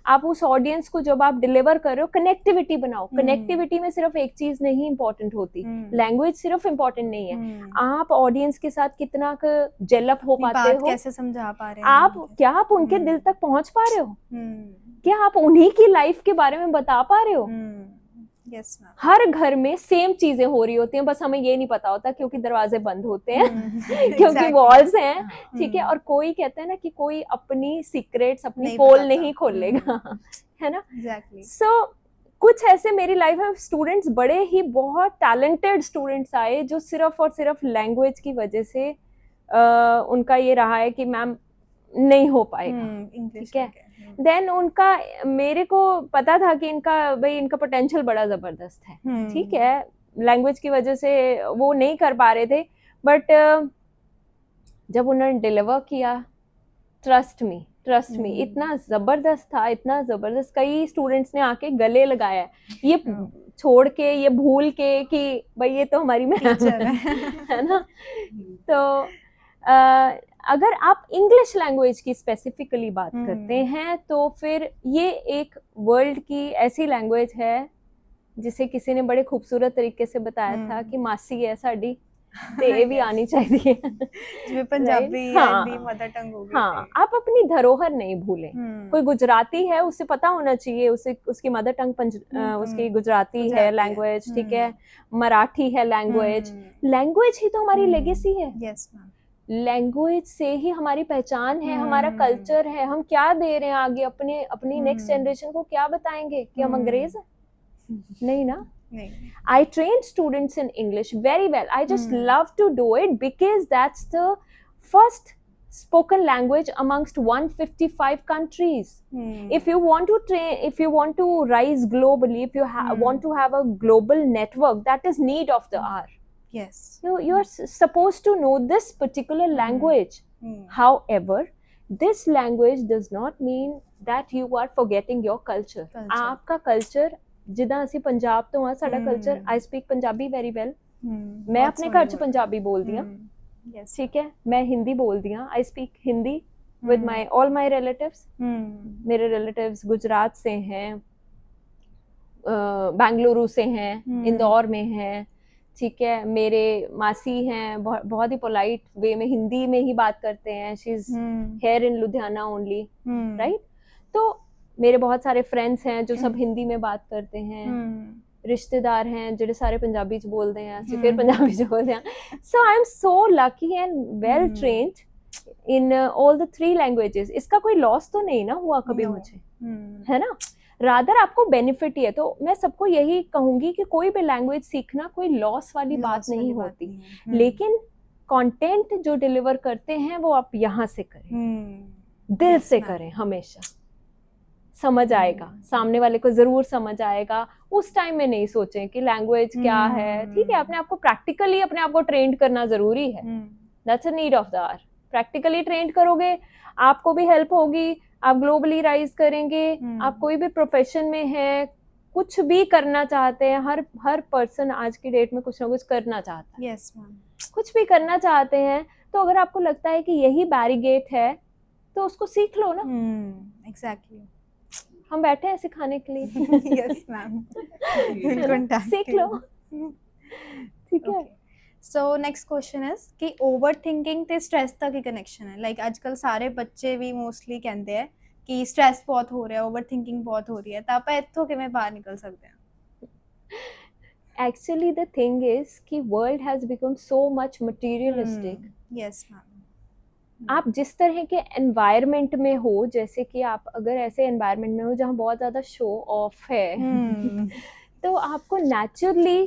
आप उस ऑडियंस को जब आप डिलीवर कर रहे हो कनेक्टिविटी बनाओ। कनेक्टिविटी में सिर्फ एक चीज नहीं इंपॉर्टेंट होती, लैंग्वेज सिर्फ इंपॉर्टेंट नहीं है, आप ऑडियंस के साथ कितना जेल अप हो पाते हो, कैसे समझा पा रहे हैं आप क्या आप उनके दिल तक पहुंच पा रहे हो, क्या आप उन्हीं की लाइफ के बारे में बता पा रहे हो। Yes, हर घर में सेम चीजें हो रही होती हैं, बस हमें ये नहीं पता होता क्योंकि दरवाजे बंद होते हैं क्योंकि वॉल्स हैं, ठीक है। और कोई कहते हैं ना कि कोई अपनी सीक्रेट्स अपनी पोल नहीं खोलेगा, है ना। एग्जैक्टली। सो कुछ ऐसे मेरी लाइफ में स्टूडेंट्स, बड़े ही बहुत टैलेंटेड स्टूडेंट्स आए जो सिर्फ और सिर्फ लैंग्वेज की वजह से उनका ये रहा है कि मैम नहीं हो पाएगा, ठीक है। देन उनका, मेरे को पता था कि इनका भाई इनका पोटेंशियल बड़ा जबरदस्त है, ठीक है, लैंग्वेज की वजह से वो नहीं कर पा रहे थे, बट जब उन्होंने डिलीवर किया, ट्रस्ट मी इतना जबरदस्त था, इतना जबरदस्त, कई स्टूडेंट्स ने आके गले लगाया, ये छोड़ के, ये भूल के कि भाई ये तो हमारी मैम है ना। तो अगर आप इंग्लिश लैंग्वेज की स्पेसिफिकली बात करते हैं तो फिर ये एक वर्ल्ड की ऐसी लैंग्वेज है जिसे किसी ने बड़े खूबसूरत तरीके से बताया था कि मासी है साड़ी ते ये भी आनी चाहिए, जो पंजाबी या हिंदी मदर टंग होगी। हाँ, आप अपनी धरोहर नहीं भूलें। कोई गुजराती है, उसे पता होना चाहिए, उसे उसकी मदर टंग उसकी गुजराती है लैंग्वेज, ठीक है, मराठी है लैंग्वेज, लैंग्वेज ही तो हमारी लेगेसी है। यस मैम, लैंग्वेज से ही हमारी पहचान है, हमारा कल्चर है, हम क्या दे रहे हैं आगे अपनी नेक्स्ट जनरेशन को, क्या बताएंगे कि हम अंग्रेज हैं? नहीं ना। I trained students in English very well. I just love to do it because that's the first spoken language amongst 155 countries. If you want to train, if you want to rise globally, if you want to have a global network, that is need of the hour. Yes. You are supposed to know this particular language. However, this language does not mean that you are forgetting your culture. आपका culture, ਜਿੱਦਾਂ ਅਸੀਂ ਪੰਜਾਬ ਤੋਂ ਆ, ਸਾਡਾ culture, ਆਈ speak Punjabi very well, ਮੈਂ ਆਪਣੇ ਘਰ 'ਚ ਪੰਜਾਬੀ ਬੋਲਦੀ ਹਾਂ, ਠੀਕ ਹੈ, ਮੈਂ ਹਿੰਦੀ ਬੋਲਦੀ ਹਾਂ, I speak Hindi with my all my relatives. मेरे relatives गुजरात से हैं, बेंगलुरु से हैं, इंदौर में हैं, ठीक है, मेरे मासी हैं, बहुत ही पोलाइट वे में हिंदी में ही बात करते हैं, she is here in Ludhiana only, right. तो मेरे बहुत सारे फ्रेंड्स हैं जो सब हिंदी में बात करते हैं, रिश्तेदार हैं ਜਿਹੜੇ ਸਾਰੇ ਪੰਜਾਬੀ ਚ ਬੋਲਦੇ हैं, ਅਸੀਂ ਫਿਰ ਪੰਜਾਬੀ ਚ ਬੋਲਦੇ हैं। So I am so lucky and well trained in all the 3 languages. इसका कोई लॉस तो नहीं ना हुआ कभी मुझे, है ना, रादर आपको बेनिफिट ही है। तो मैं सबको यही कहूंगी कि कोई भी लैंग्वेज सीखना कोई लॉस वाली बात नहीं होती, लेकिन कंटेंट जो डिलीवर करते हैं वो आप यहाँ से करें, दिल से करें, हमेशा समझ आएगा, सामने वाले को जरूर समझ आएगा। उस टाइम में नहीं सोचें कि लैंग्वेज क्या है, ठीक है, अपने आप को प्रैक्टिकली अपने आप को ट्रेंड करना जरूरी है, that's a need of the hour. Practically trained करोगे, आपको भी हेल्प होगी, आप ग्लोबली राइज करेंगे। आप कोई भी प्रोफेशन में है, कुछ भी करना चाहते हैं, हर पर्सन आज की डेट में कुछ ना कुछ करना चाहता है। Yes ma'am. कुछ भी करना चाहते हैं, तो अगर आपको लगता है कि यही बैरिगेट है तो उसको सीख लो ना। एग्जैक्टली। हम बैठे हैं सिखाने के लिए। यस मैम, है ना? contact सीख you. लो, ठीक है। सो नेक्स्ट क्वेश्चन इज कि ओवर थिंकिंग ਤੇ ਸਟ੍ਰੈਸ ਦਾ ਕੀ ਕਨੈਕਸ਼ਨ ਹੈ? ਲਾਈਕ ਅੱਜ ਕੱਲ ਸਾਰੇ ਬੱਚੇ ਵੀ ਮੋਸਟਲੀ ਕਹਿੰਦੇ ਆ ਕਿ ਸਟ੍ਰੈਸ ਬਹੁਤ ਹੋ ਰਿਹਾ, ਓਵਰ ਥਿੰਕਿੰਗ ਬਹੁਤ ਹੋ ਰਹੀ ਹੈ, ਤਾਂ ਆਪਾਂ ਇੱਥੋਂ ਕਿਵੇਂ ਬਾਹਰ ਨਿਕਲ ਸਕਦੇ ਹਾਂ? Actually, the thing is कि world has become so much materialistic. Yes ma'am. आप जिस तरह के एनवायरनमेंट में हो, जैसे कि आप अगर ऐसे एनवायरनमेंट में हो जहाँ बहुत ज़्यादा शो ऑफ है, तो आपको नेचुरली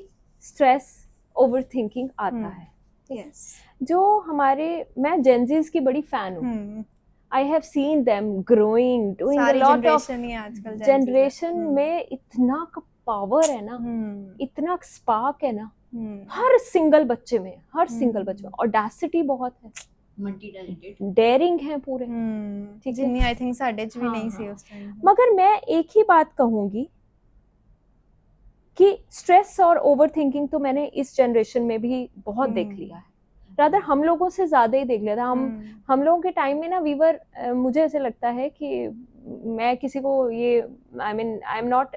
स्ट्रेस ओवर थिंकिंग आता है। यस। जो हमारे, मैं जेनजीज की बड़ी फैन हूँ। I have seen them growing, doing a सारी लॉट ऑफ जनरेशन ही आजकल जनरेशन में इतना पावर है ना, इतना स्पार्क है ना हर सिंगल बच्चे में, हर सिंगल बच्चे में ऑडेसिटी बहुत है, मल्टी टैलेंटेड, डेयरिंग है पूरे। ठीक है, जिन्नी आई थिंक साडे च भी नहीं सी उस टाइम। मगर मैं एक ही बात कहूंगी कि स्ट्रेस और ओवर थिंकिंग तो मैंने इस जनरेशन में भी बहुत देख लिया है, रादर हम लोगों से ज्यादा ही देख लिया था। हम लोगों के टाइम में ना वीवर, मुझे ऐसे लगता है कि मैं किसी को ये, आई एम नॉट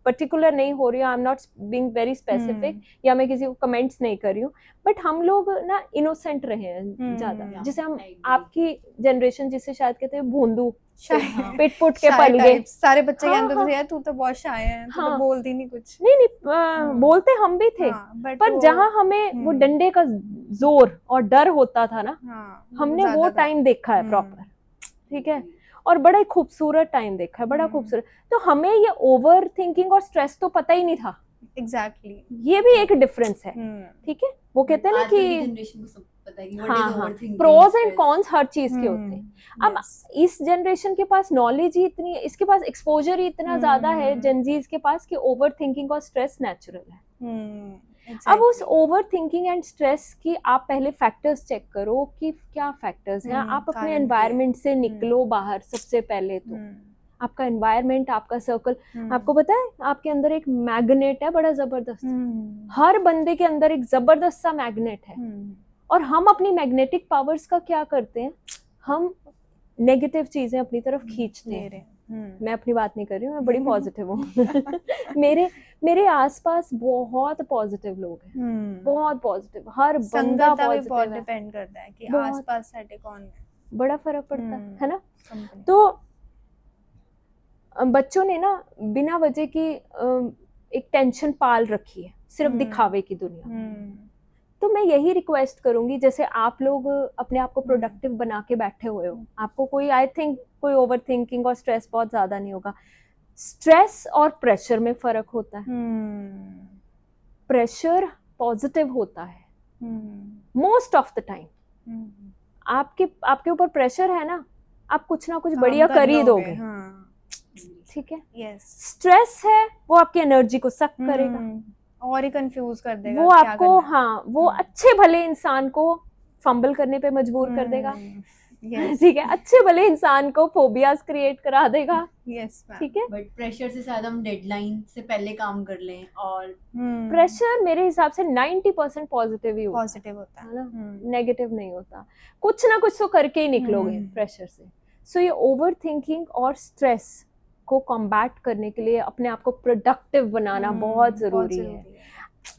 पर्टिकुलर नहीं हो रही हूँ, I am not being very specific, या मैं किसी को कमेंट्स नहीं कर रही हूँ, बट हम लोग ना इनोसेंट रहे हैं ज्यादा, जिसे हम, आपकी जनरेशन जिसे शायद कहते हैं भोंदू, पिट पुट के पल गए। सारे बच्चे कहते थे यार तू तो बहुत शाय है, तू तो बोलती नहीं कुछ। नहीं, बोलते हम भी थे, पर जहाँ हमें वो डंडे का जोर और डर होता था ना, हमने वो टाइम देखा है प्रॉपर, ठीक है, और बड़ा ही खूबसूरत टाइम देखा है, बड़ा खूबसूरत। तो हमें ये ओवर थिंकिंग और स्ट्रेस तो पता ही नहीं था। एग्जैक्टली, ये भी एक डिफरेंस है, ठीक है। वो कहते हैं ना कि हाँ, प्रोज एंड कॉन्स हर चीज के होते हैं। अब इस जनरेशन के पास नॉलेज ही इतनी है, इसके पास एक्सपोजर ही इतना ज्यादा है जेनजीज के पास, कि ओवर थिंकिंग और स्ट्रेस नेचुरल है। अब उस ओवर थिंकिंग एंड स्ट्रेस की आप पहले फैक्टर्स चेक करो कि क्या फैक्टर्स हैं। आप अपने एनवायरनमेंट से निकलो बाहर। सबसे पहले तो आपका एनवायरनमेंट, आपका सर्कल, आपको पता है आपके अंदर एक मैग्नेट है बड़ा जबरदस्त, हर बंदे के अंदर एक जबरदस्त सा मैग्नेट है, और हम अपनी मैग्नेटिक पावर्स का क्या करते हैं, हम नेगेटिव चीजें अपनी तरफ खींचते हैं। मैं अपनी बात नहीं कर रही हूँ, मैं बड़ी पॉजिटिव हूँ। मेरे आसपास बहुत पॉजिटिव लोग हैं, बहुत पॉजिटिव, हर बंदा पॉजिटिव है। डिपेंड करता है कि आसपास साडे कौन है, बड़ा फर्क पड़ता है ना। तो बच्चों ने ना बिना वजह की एक टेंशन पाल रखी है, सिर्फ दिखावे की दुनिया। तो मैं यही रिक्वेस्ट करूंगी, जैसे आप लोग अपने आप को प्रोडक्टिव बना के बैठे हुए हो, आपको कोई, आई थिंक कोई ओवर थिंकिंग और स्ट्रेस बहुत ज्यादा नहीं होगा। स्ट्रेस और प्रेशर में फर्क होता है। प्रेशर पॉजिटिव होता है मोस्ट ऑफ द टाइम। आपके ऊपर प्रेशर है ना, आप कुछ ना कुछ बढ़िया कर ही दोगे, ठीक है। स्ट्रेस है वो आपकी एनर्जी को सक करेगा और ही कंफ्यूज कर देगा, वो आपको, हाँ, वो अच्छे भले इंसान को फंबल करने पे मजबूर कर देगा, ठीक है, अच्छे भले इंसान को फोबियाज क्रिएट करा देगा, ठीक है। बट प्रेशर से शायद हम डेडलाइन से पहले काम कर लें, और प्रेशर मेरे हिसाब से 90% पॉजिटिव ही होता है ना, नेगेटिव नहीं होता। कुछ ना कुछ तो करके ही निकलोगे प्रेशर से। सो ये ओवर थिंकिंग और स्ट्रेस को कॉम्बैट करने के लिए अपने आप को प्रोडक्टिव बनाना बहुत जरूरी है।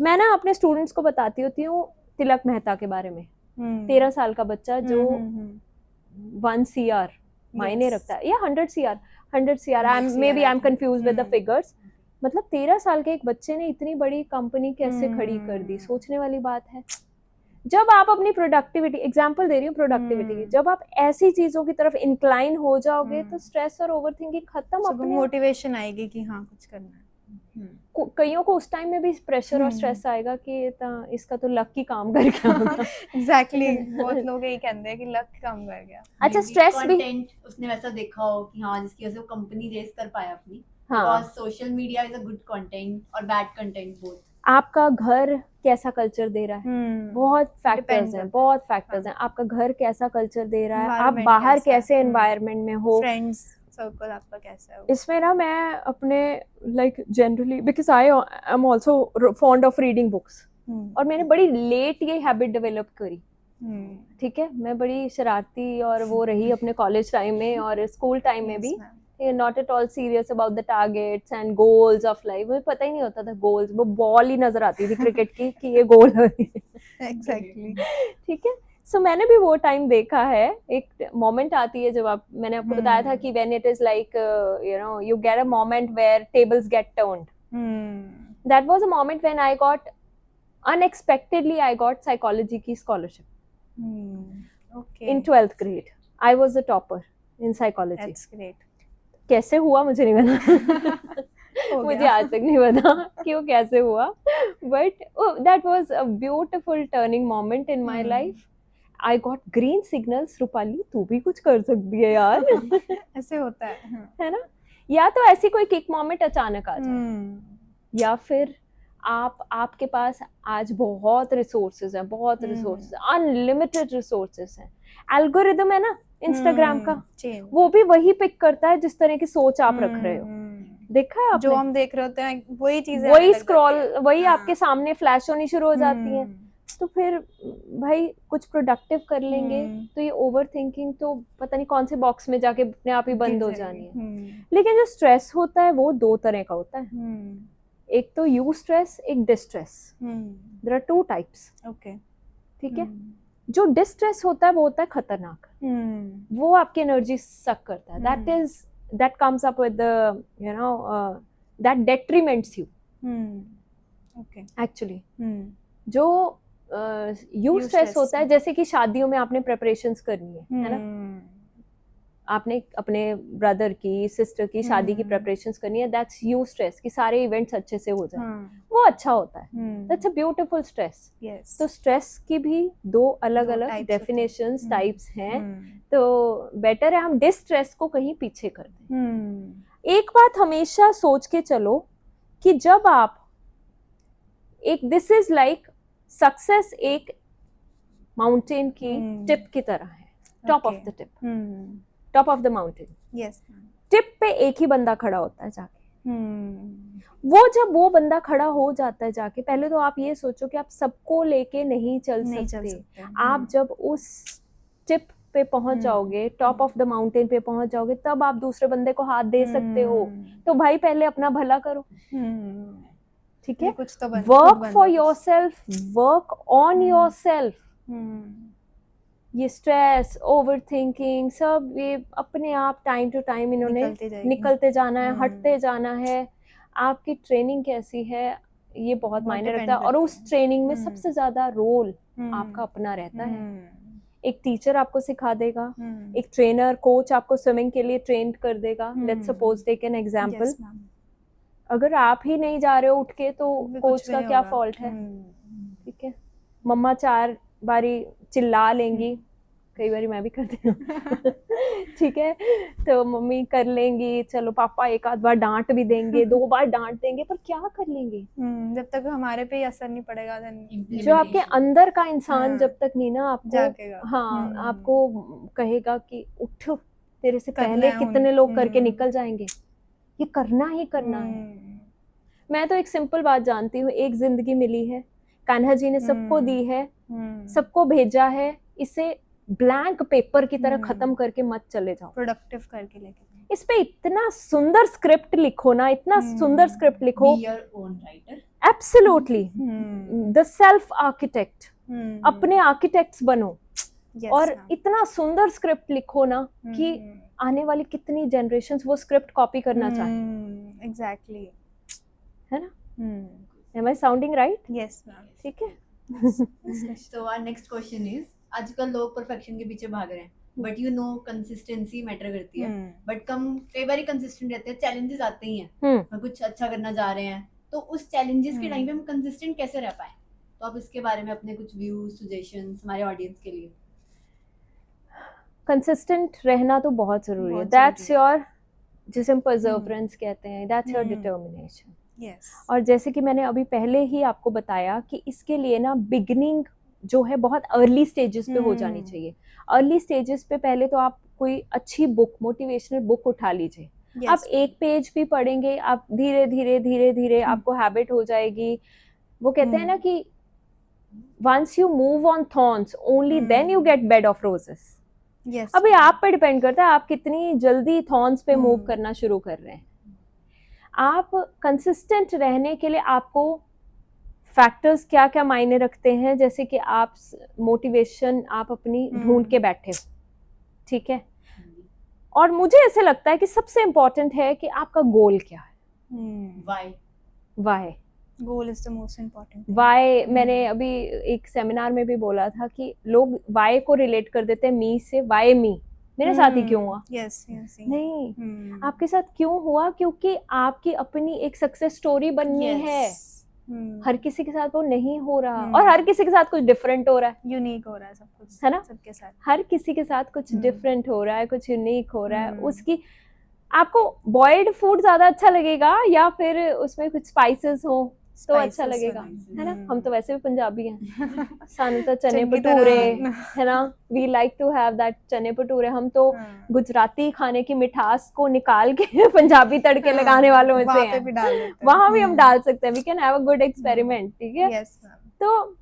मैं ना अपने स्टूडेंट्स को बताती होती हूँ तिलक मेहता के बारे में। 13 साल का बच्चा जो 1 CR मायने रखता है, या 100 CR, maybe I am confuse with the figures. मतलब 13 साल के एक बच्चे ने इतनी बड़ी कंपनी कैसे खड़ी कर दी, सोचने वाली बात है। जब आप अपनी प्रोडक्टिविटी, एग्जांपल दे रही हूँ प्रोडक्टिविटी की, जब आप ऐसी चीजों की तरफ इंक्लाइन हो जाओगे तो स्ट्रेस और ओवरथिंकिंग खत्म, अपने मोटिवेशन आएगी कि हाँ कुछ करना है। कईयों को उस टाइम में भी प्रेशर और स्ट्रेस आएगा कि इसका तो लक ही काम कर गया। एग्जैक्टली, बहुत लोग यही कहते हैं कि लक काम कर गया। अच्छा, स्ट्रेस भी उसने वैसा देखा हो कि हाँ जिसकी वजह से वो कंपनी रेस कर पाया अपनी, because social media is a good content और बैड कंटेंट बोथ। आपका घर कैसा कल्चर दे रहा है, बहुत फैक्टर्स Depends हैं, होता है। बहुत फैक्टर्स हाँ। हैं। आपका घर कैसा कल्चर दे रहा है, आप Environment बाहर कैसा है, कैसे एनवायरनमेंट में हो। फ्रेंड्स सर्कल आपका कैसा है, इसमें ना मैं अपने like generally because I am also fond of reading books, और मैंने बड़ी लेट ये हैबिट डेवलप करी। ठीक है, मैं बड़ी शरारती और वो रही अपने कॉलेज टाइम में और स्कूल टाइम में भी, not at all serious about the targets and goals of life. मुझे पता ही नहीं होता था गोल्स, वो बॉल ही नजर आती थी क्रिकेट की कि ये गोल है। एग्जैक्टली। ठीक है, सो मैंने भी वो टाइम देखा है। एक मोमेंट आती है जब आप, मैंने आपको बताया था कि when it is like you know you get a moment where tables get turned, that was a moment when I got unexpectedly I got psychology की scholarship ओके, in 12th grade. I was the topper in psychology. That's great. कैसे हुआ मुझे नहीं पता, हो मुझे गया। आज तक नहीं पता क्यों कैसे हुआ, but that was a beautiful turning moment in my life. I got green signals, Rupali तू भी कुछ कर सकती है यार। ऐसे होता है। है ना, या तो ऐसी कोई किक मोमेंट अचानक आ जाए, या फिर आपके पास आज बहुत रिसोर्सेज हैं, बहुत रिसोर्सेज, अनलिमिटेड रिसोर्सेज हैं। एल्गोरिदम है ना इंस्टाग्राम का, वो भी वही पिक करता है जिस तरह की सोच आप रख रहे हो। देखा है आपने, जो हम देख रहे होते हैं वही चीजें, वही स्क्रॉल, वही आपके सामने फ्लैश होनी शुरू हो जाती है। तो फिर भाई कुछ प्रोडक्टिव कर लेंगे तो ये ओवर थिंकिंग तो पता नहीं कौन से बॉक्स में जाके अपने आप ही बंद हो जानी है। लेकिन जो स्ट्रेस होता है वो दो तरह का होता है, एक तो यू स्ट्रेस, एक distress. There are two types. Okay, ठीक है, जो डिस्ट्रेस होता है वो होता है खतरनाक, वो आपकी एनर्जी सक करता है, that comes up with the you know that detriments you okay, actually. जो यू स्ट्रेस होता है, जैसे कि शादियों में आपने प्रिपरेशंस करनी है ना, आपने अपने ब्रदर की, सिस्टर की शादी की प्रिपरेशंस करनी है, दैट्स यू स्ट्रेस कि सारे इवेंट्स अच्छे से हो जाए, वो अच्छा होता है, दैट्स अ ब्यूटीफुल स्ट्रेस। तो स्ट्रेस की भी दो अलग अलग डेफिनेशंस, टाइप्स हैं। तो बेटर है हम डिस्ट्रेस को कहीं पीछे कर दें। एक बात हमेशा सोच के चलो कि जब आप दिस इज लाइक सक्सेस एक माउंटेन की टिप की तरह है, top of the tip, top of the mountain. Yes, tip पे एक ही बंदा खड़ा होता है जाके। वो जब वो बंदा खड़ा हो जाता है जाके, पहले तो आप ये सोचो कि आप सबको लेके नहीं चल सकते। आप जब उस टिप पे पहुंच जाओगे, टॉप ऑफ द माउंटेन पे पहुंच जाओगे, तब आप दूसरे बंदे को हाथ दे सकते हो। तो भाई पहले अपना भला करो, ठीक है, work for yourself, work on yourself. ये स्ट्रेस, ओवर थिंकिंग सब ये अपने आप टाइम टू टाइम इन्होंने निकलते जाना है, हटते जाना है। आपकी ट्रेनिंग कैसी है ये बहुत मायने रखता है, और उस ट्रेनिंग में सबसे ज्यादा रोल आपका अपना रहता है। एक टीचर आपको सिखा देगा, एक ट्रेनर, कोच आपको स्विमिंग के लिए ट्रेन कर देगा। Let's suppose take an example, अगर आप ही नहीं जा रहे हो उठ के तो कोच का क्या फॉल्ट है। ठीक है, मम्मा 4 बारी चिल्ला लेंगी, कई बारी मैं भी करती हूँ। ठीक है, तो मम्मी कर लेंगी, चलो पापा एक आध बार डांट भी देंगे, 2 बार डांट देंगे, पर क्या कर लेंगे जब तक हमारे पे असर नहीं पड़ेगा। जो आपके अंदर का इंसान जब तक नहीं ना आपको, हाँ, आपको कहेगा कि उठ, तेरे से पहले कितने लोग करके निकल जाएंगे, ये करना ही करना है। मैं तो एक सिंपल बात जानती हूँ, एक जिंदगी मिली है, कान्हा जी ने सबको दी है, सबको भेजा है, इसे ब्लैंक पेपर की तरह खत्म करके मत चले जाओ, प्रोडक्टिव करके लेके। इस पे इतना सुंदर स्क्रिप्ट लिखो ना, इतना सुंदर स्क्रिप्ट लिखो, Be your own writer. Absolutely the self architect, अपने आर्किटेक्ट्स बनो। और इतना सुंदर स्क्रिप्ट लिखो ना कि आने वाली कितनी जनरेशंस वो स्क्रिप्ट कॉपी करना चाहें। एग्जैक्टली, है ना? Am I sounding right? Yes, ma'am. ठीक है। So our next question is, आजकल लोग परफेक्शन के पीछे भाग रहे हैं, but you know consistency matter करती है, बट कई बार कंसिस्टेंट रहते हैं, चैलेंजेस आते ही हैं, हम कुछ अच्छा करना जा रहे हैं, तो उस चैलेंजेस के टाइम पे हम कंसिस्टेंट कैसे रह पाए? तो आप इसके बारे में अपने कुछ व्यूज, सजेशंस हमारे ऑडियंस के लिए। कंसिस्टेंट रहना तो बहुत जरूरी है, दैट्स योर, जिसे हम परसेवरेंस कहते हैं, दैट्स योर डिटर्मिनेशन। यस और जैसे कि मैंने अभी पहले ही आपको बताया कि इसके लिए ना बिगिनिंग जो है बहुत अर्ली स्टेजेस पे हो जानी चाहिए। अर्ली स्टेजेस पे पहले तो आप कोई अच्छी बुक, मोटिवेशनल बुक उठा लीजिए। आप एक पेज भी पढ़ेंगे, आप धीरे धीरे धीरे धीरे आपको हैबिट हो जाएगी। वो कहते हैं ना कि once you move on thorns only then you get bed of roses. Yes अभी आप पे डिपेंड करता है आप कितनी जल्दी थॉर्न्स पे मूव करना शुरू कर रहे हैं। आप कंसिस्टेंट रहने के लिए आपको फैक्टर्स क्या क्या मायने रखते हैं, जैसे कि आप मोटिवेशन आप अपनी ढूंढ के बैठे हो, ठीक है। और मुझे ऐसे लगता है कि सबसे इम्पोर्टेंट है कि आपका गोल क्या है। Why goal is the most important. Why मैंने अभी एक सेमिनार में भी बोला था कि लोग वाई को रिलेट कर देते हैं मी से। वाई मी, मेरे साथ ही क्यों हुआ? यस नहीं, आपके साथ क्यों हुआ? क्योंकि आपकी अपनी एक सक्सेस स्टोरी बननी है। हर किसी के साथ वो नहीं हो रहा, और हर किसी के साथ कुछ डिफरेंट हो रहा है, यूनिक हो रहा है सब कुछ, है ना? सबके साथ हर किसी के साथ कुछ डिफरेंट हो रहा है, कुछ यूनिक हो रहा है। उसकी आपको बॉइल्ड फूड ज्यादा अच्छा लगेगा या फिर उसमें कुछ स्पाइसेस हो तो अच्छा लगेगा, है ना? हम तो वैसे भी पंजाबी हैं, सानू तो चने भटूरे, है ना, we like to have that chane bhature. हम तो गुजराती खाने की मिठास को निकाल के पंजाबी तड़के लगाने वालों में से हैं। वहां भी हम डाल सकते हैं, we can have a good experiment, ठीक है। तो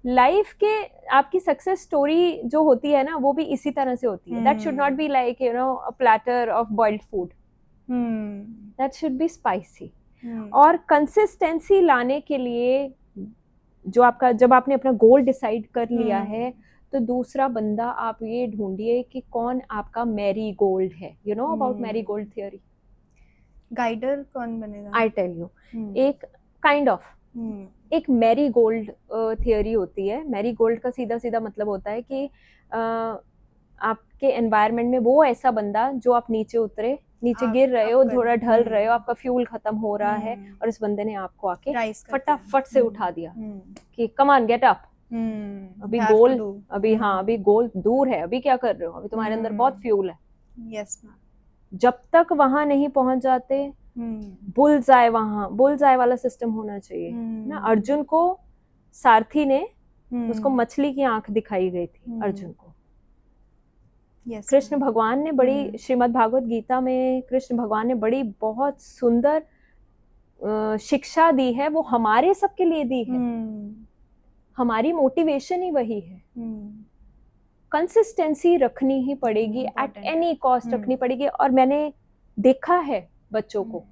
लाइफ के आपकी सक्सेस स्टोरी जो होती है ना, वो भी इसी तरह से होती है। That should not be like you no a platter of boiled food, that should be spicy. और कंसिस्टेंसी लाने के लिए जो आपका, जब आपने अपना गोल डिसाइड कर लिया है, तो दूसरा बंदा आप ये ढूंढिए कि कौन आपका मैरी गोल्ड है। You know about marigold theory? Guider कौन बनेगा? आई टेल यू, एक काइंड ऑफ एक मैरी गोल्ड थियोरी होती है। मैरी गोल्ड का सीधा सीधा मतलब होता है कि आपके एनवायरनमेंट में वो ऐसा बंदा जो आप नीचे उतरे, नीचे गिर रहे हो, थोड़ा ढल रहे हो, आपका फ्यूल खत्म हो रहा है, और इस बंदे ने आपको आके फटाफट से उठा दिया कि कम ऑन गेट अप, अभी गोल, अभी हाँ अभी गोल दूर है, अभी क्या कर रहे हो, अभी तुम्हारे अंदर बहुत फ्यूल है। Yes ma'am. जब तक वहां नहीं पहुंच जाते, बुलजाय, वहां बुलजाय वाला सिस्टम होना चाहिए ना। अर्जुन को सारथी ने उसको मछली की आंख दिखाई गई थी अर्जुन को। कृष्ण भगवान ने बड़ी, श्रीमद् भागवत गीता में कृष्ण भगवान ने बड़ी बहुत सुंदर शिक्षा दी है, वो हमारे सबके लिए दी है। हमारी मोटिवेशन ही वही है। कंसिस्टेंसी रखनी ही पड़ेगी, एट एनी कॉस्ट रखनी पड़ेगी। और मैंने देखा है बच्चों को,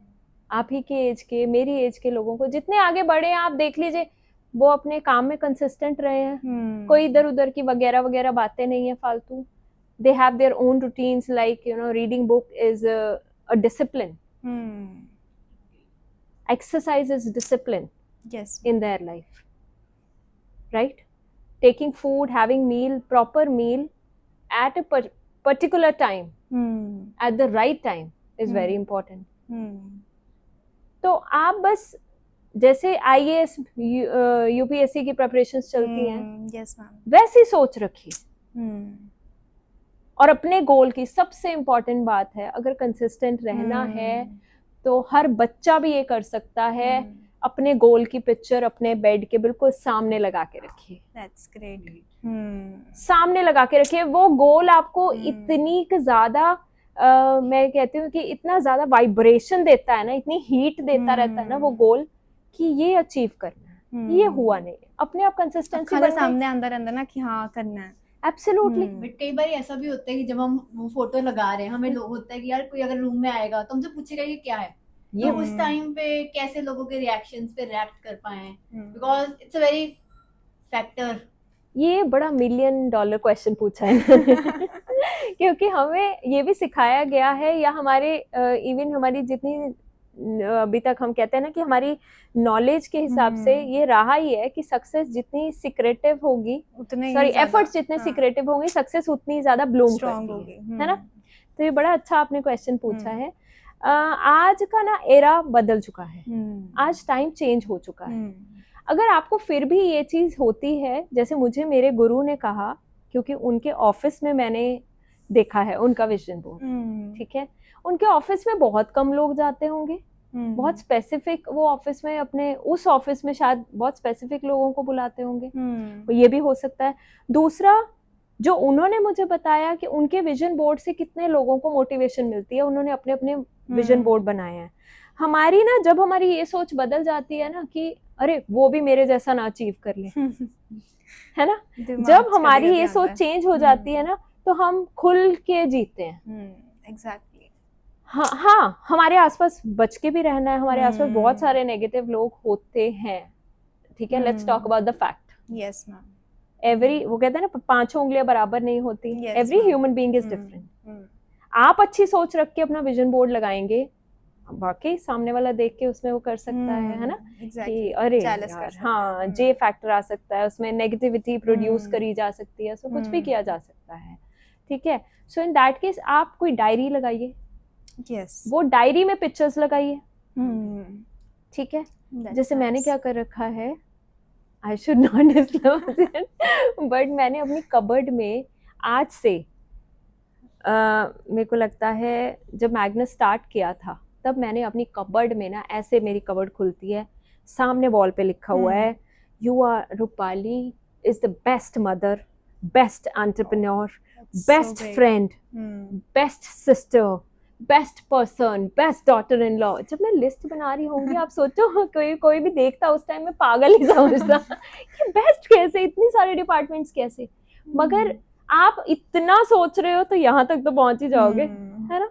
आप ही के एज के, मेरी एज के लोगों को, जितने आगे बढ़े हैं आप देख लीजिए, वो अपने काम में कंसिस्टेंट रहे हैं। कोई इधर उधर की वगैरह वगैरह बातें नहीं है फालतू। They have their own routines, like you know reading book is a discipline. Exercise is discipline. Yes. In their life, right? Taking food, having meal, proper meal at a particular time, at the right time is very important. तो आप बस जैसे IAS UPSC की preparations चलती हैं, yes ma'am, वैसी सोच रखिए। और अपने गोल की सबसे इम्पोर्टेंट बात है, अगर कंसिस्टेंट रहना है तो हर बच्चा भी ये कर सकता है। अपने गोल की पिक्चर अपने बेड के बिल्कुल सामने लगा के रखिए। That's great. सामने लगा के रखिए। वो गोल आपको इतनी ज्यादा मैं कहती हूँ कि इतना ज्यादा वाइब्रेशन देता है ना, इतनी हीट देता रहता है ना वो गोल, कि ये अचीव करना है, ये हुआ नहीं। अपने आप कंसिस्टेंसी सामने अंदर अंदर ना कि हाँ करना है। एब्सोल्युटली। बट कई बार ऐसा भी होता है कि जब हम वो फोटो लगा रहे हैं, हमें लोग होता है कि यार कोई अगर रूम में आएगा तो हमसे पूछेगा ये क्या है। ये उस टाइम पे कैसे लोगों के रिएक्शंस पे रिएक्ट कर पाए, because it's a very factor. ये बड़ा $1 मिलियन क्वेश्चन पूछा है क्योंकि हमें ये भी सिखाया गया है, या हमारे इवन हमारी जितनी अभी तक हम कहते हैं ना कि हमारी नॉलेज के हिसाब से ये रहा ही है कि सक्सेस जितनी सीक्रेटिव होगी, एफर्ट्स जितने सीक्रेटिव होंगे, सक्सेस उतनी ज्यादा ब्लूम करती है ना। तो ये बड़ा अच्छा आपने क्वेश्चन पूछा है। आज का ना एरा बदल चुका है, आज टाइम चेंज हो चुका है। अगर आपको फिर भी ये चीज होती है, जैसे मुझे मेरे गुरु ने कहा, क्योंकि उनके ऑफिस में मैंने देखा है उनका विजन बोर्ड, ठीक है, उनके ऑफिस में बहुत कम लोग जाते होंगे, बहुत स्पेसिफिक वो ऑफिस में अपने उस ऑफिस में शायद बहुत स्पेसिफिक लोगों को बुलाते होंगे, तो ये भी हो सकता है। दूसरा, जो उन्होंने मुझे बताया कि उनके विजन बोर्ड से कितने लोगों को मोटिवेशन मिलती है, उन्होंने अपने अपने विजन बोर्ड बनाए हैं। हमारी ना, जब हमारी ये सोच बदल जाती है ना कि अरे वो भी मेरे जैसा ना अचीव कर ले, है ना, जब हमारी ये सोच चेंज हो जाती है ना, तो हम खुल के जीते हैं। एग्जैक्टली। हाँ, हमारे आसपास बच के भी रहना है, हमारे आसपास बहुत सारे नेगेटिव लोग होते हैं, ठीक है, let's talk about the fact. Yes ma'am. Every, वो कहते हैं ना, पांचों उंगलियां बराबर नहीं होती, Yes, every ma'am. Human being is different. आप अच्छी सोच रख के अपना विजन बोर्ड लगाएंगे, वाकई सामने वाला देख के उसमें वो कर सकता है ना, कि अरे यार, हाँ, जे फैक्टर आ सकता है उसमें, नेगेटिविटी प्रोड्यूस करी जा सकती है, उसमें कुछ भी किया जा सकता है, ठीक है। सो इन दैट केस आप कोई डायरी लगाइए, यस, वो डायरी में पिक्चर्स लगाइए, ठीक है। जैसे मैंने क्या कर रखा है, I should not disclose it, but मैंने अपनी कबर्ड में आज से मेरे को लगता है जब मैग्नस स्टार्ट किया था तब मैंने अपनी कबर्ड में ना, ऐसे मेरी कबर्ड खुलती है, सामने वॉल पे लिखा हुआ है, you are Rupali is the best mother, best entrepreneur, best friend, best sister, best person, best daughter in law. जब मैं लिस्ट बना रही होंगी, आप सोचो कोई भी देखता उस टाइम में पागल ही समझता कि बेस्ट कैसे, इतनी सारे डिपार्टमेंट्स कैसे, मगर आप इतना सोच रहे हो तो यहाँ तक तो पहुंच ही जाओगे, है ना।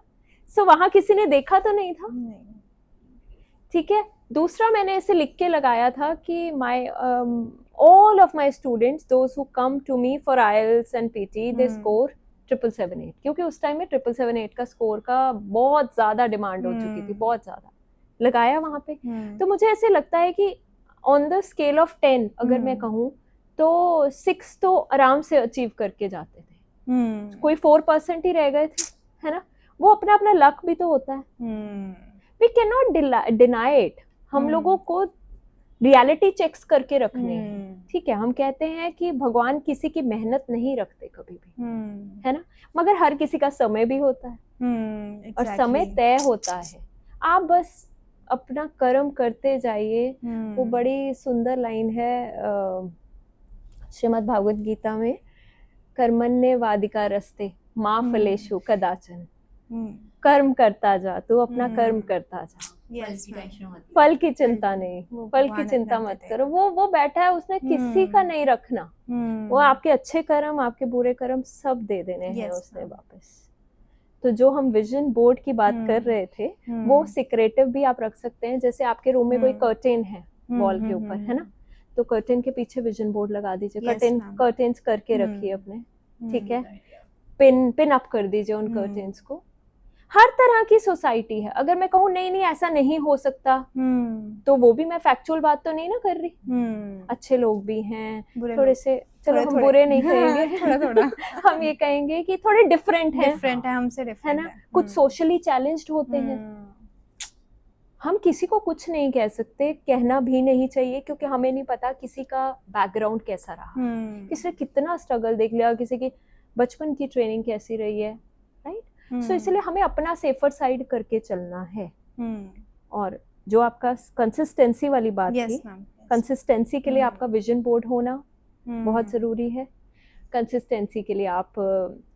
सो वहां किसी ने देखा तो नहीं था, ठीक है। दूसरा, मैंने ऐसे लिख के लगाया था कि my all of my students, those who come to me for IELTS and PT, they score 777-8, क्योंकि उस टाइम में 777-8 का स्कोर का बहुत ज्यादा डिमांड हो चुकी थी, बहुत ज्यादा लगाया वहां पे। तो मुझे ऐसे लगता है कि ऑन द स्केल ऑफ 10 अगर मैं कहूँ तो 6 तो आराम से अचीव करके जाते थे, कोई 4% ही रह गए थे, है ना। वो अपना अपना लक भी तो होता है, we can not deny it. हम लोगों को रियलिटी चेक्स करके रखने हैं, ठीक है। हम कहते हैं कि भगवान किसी की मेहनत नहीं रखते कभी भी, है ना, मगर हर किसी का समय भी होता है, और समय तय होता है। आप बस अपना कर्म करते जाइए। वो बड़ी सुंदर लाइन है श्रीमद् भागवत गीता में, कर्मण्य वादिका रस्ते माँ फलेषु कदाचन, कर्म करता जा, तू अपना कर्म करता जा, फल की चिंता नहीं, फल की चिंता मत करो। वो बैठा है, उसने किसी का नहीं रखना, वो आपके अच्छे कर्म, आपके बुरे कर्म सब दे देने हैं उसने वापस। तो जो हम विजन बोर्ड की बात कर रहे थे, वो सिक्रेटिव भी आप रख सकते हैं। जैसे आपके रूम में कोई कर्टेन है वॉल के ऊपर, है ना, तो कर्टेन के पीछे विजन बोर्ड लगा दीजिए, कर्टेन्स करके रखिए अपने, ठीक है, पिन अप कर दीजिए उन कर्टेन्स को। हर तरह की सोसाइटी है, अगर मैं कहूँ नहीं नहीं ऐसा नहीं हो सकता, तो वो भी मैं फैक्चुअल बात तो नहीं ना कर रही, अच्छे लोग भी हैं, थोड़े से, चलो हम बुरे नहीं कहेंगे, थोड़ा हम ये कहेंगे कि थोड़े डिफरेंट है हमसे, है ना, कुछ सोशली चैलेंज्ड होते हैं। हम किसी को कुछ नहीं कह सकते, कहना भी नहीं चाहिए, क्योंकि हमें नहीं पता किसी का बैकग्राउंड कैसा रहा, किसी ने कितना स्ट्रगल देख लिया, किसी की बचपन की ट्रेनिंग कैसी रही है, राइट। सो इसलिए हमें अपना सेफर साइड करके चलना है। और जो आपका कंसिस्टेंसी वाली बात थी, कंसिस्टेंसी के लिए आपका विजन बोर्ड होना बहुत जरूरी है। कंसिस्टेंसी के लिए आप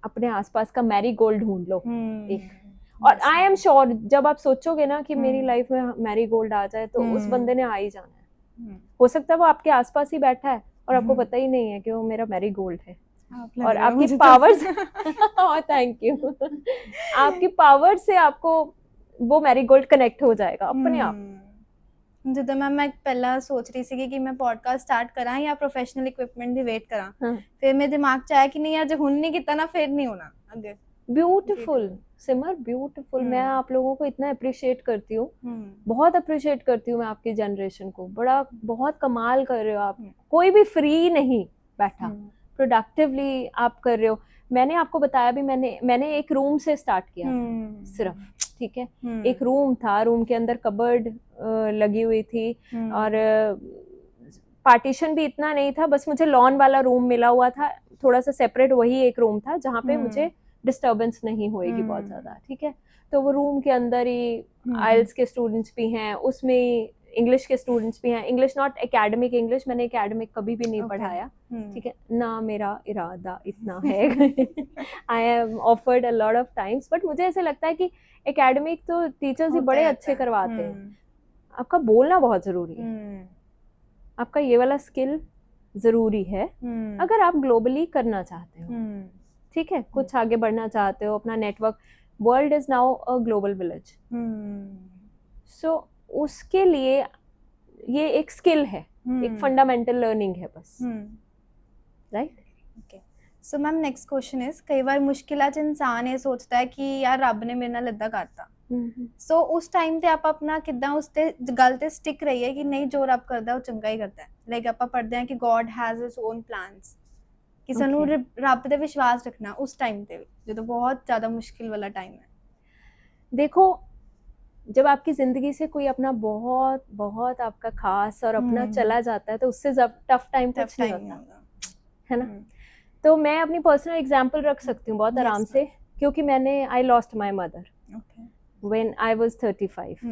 अपने आसपास का मैरीगोल्ड ढूंढ लो एक, और आई एम श्योर जब आप सोचोगे ना कि मेरी लाइफ में मैरीगोल्ड आ जाए, तो उस बंदे ने आ ही जाना है। हो सकता है वो आपके आसपास ही बैठा है और आपको पता ही नहीं है कि वो मेरा मैरीगोल्ड है, और आपकी पावर्स थैंक यू आपकी पावर से आपको वो मैरीगोल्ड कनेक्ट हो जाएगा अपने आप। ਜਦੋਂ ਮੈਂ ਪਹਿਲਾਂ ਸੋਚ ਰਹੀ ਸੀ ਕਿ ਮੈਂ ਪੋਡਕਾਸਟ ਸਟਾਰਟ ਕਰਾਂ ਜਾਂ ਪ੍ਰੋਫੈਸ਼ਨਲ ਇਕਵਿਪਮੈਂਟ ਦੀ ਵੇਟ ਕਰਾਂ, ਫਿਰ ਮੇਰੇ ਦਿਮਾਗ 'ਚ ਆਇਆ ਕਿ ਨਹੀਂ ਅੱਜ ਹੁਣ नहीं ਕੀਤਾ ना फिर नहीं होना आगे। ब्यूटीफुल सिमर, ब्यूटीफुल। मैं आप लोगों को इतना अप्रिशिएट करती हूँ, बहुत अप्रिशिएट करती हूँ मैं आपकी जनरेशन को, बड़ा बहुत कमाल कर रहे हो आप। कोई भी फ्री नहीं बैठा, प्रोडक्टिवली आप कर रहे हो। मैंने आपको बताया भी, मैंने एक रूम से स्टार्ट किया सिर्फ, ठीक है, एक रूम था, रूम के अंदर कबर्ड लगी हुई थी, और पार्टीशन भी इतना नहीं था, बस मुझे लॉन वाला रूम मिला हुआ था, थोड़ा सा सेपरेट, वही एक रूम था जहाँ पे मुझे डिस्टर्बेंस नहीं होएगी बहुत ज़्यादा, ठीक है। तो वो रूम के अंदर ही आइल्स के स्टूडेंट्स भी हैं, उसमें इंग्लिश के स्टूडेंट्स भी हैं। इंग्लिश नॉट एकेडमिक इंग्लिश, मैंने एकेडमिक कभी भी नहीं पढ़ाया, ठीक है ना, मेरा इरादा इतना है। I am offered a lot of times, but मुझे ऐसे लगता है कि एकेडमिक तो टीचर्स ही बड़े अच्छे करवाते हैं, आपका बोलना बहुत ज़रूरी है, आपका ये वाला स्किल ज़रूरी है अगर आप ग्लोबली करना चाहते हो, ठीक है, कुछ आगे बढ़ना चाहते हो, अपना network, world is now a global village, so उसके लिए ये एक स्किल है, एक फंडामेंटल लर्निंग है बस, right. Okay, so ma'am next question is, कई बार मुश्किलां च इंसान ये सोचता है कि यार रब ने मेरे नाल इदां करता, सो उस टाइम ਤੇ ਆਪਾਂ ਆਪਣਾ ਕਿਦਾਂ ਉਸ ਤੇ ਗੱਲ ਤੇ ਸਟਿਕ ਰਹੀਏ ਕਿ ਨਹੀਂ ਜੋ ਰੱਬ ਕਰਦਾ ਉਹ ਚੰਗਾ ਹੀ ਕਰਦਾ ਹੈ, ਲਾਈਕ ਆਪਾਂ ਪੜ੍ਹਦੇ ਹਾਂ ਕਿ God has his on plans, ਕਿ ਸਾਨੂੰ ਰੱਬ ਤੇ ਵਿਸ਼ਵਾਸ ਰੱਖਣਾ ਉਸ ਟਾइम ਤੇ ਜਦੋਂ बहुत ज़्यादा मुश्किल वाला टाइम है। देखो, जब आपकी ज़िंदगी से कोई अपना बहुत बहुत आपका खास और अपना चला जाता है तो उससे टफ टाइम कुछ नहीं होता, है ना। तो मैं अपनी पर्सनल एग्जांपल रख सकती हूँ बहुत आराम से, क्योंकि मैंने I lost my mother when I was 35।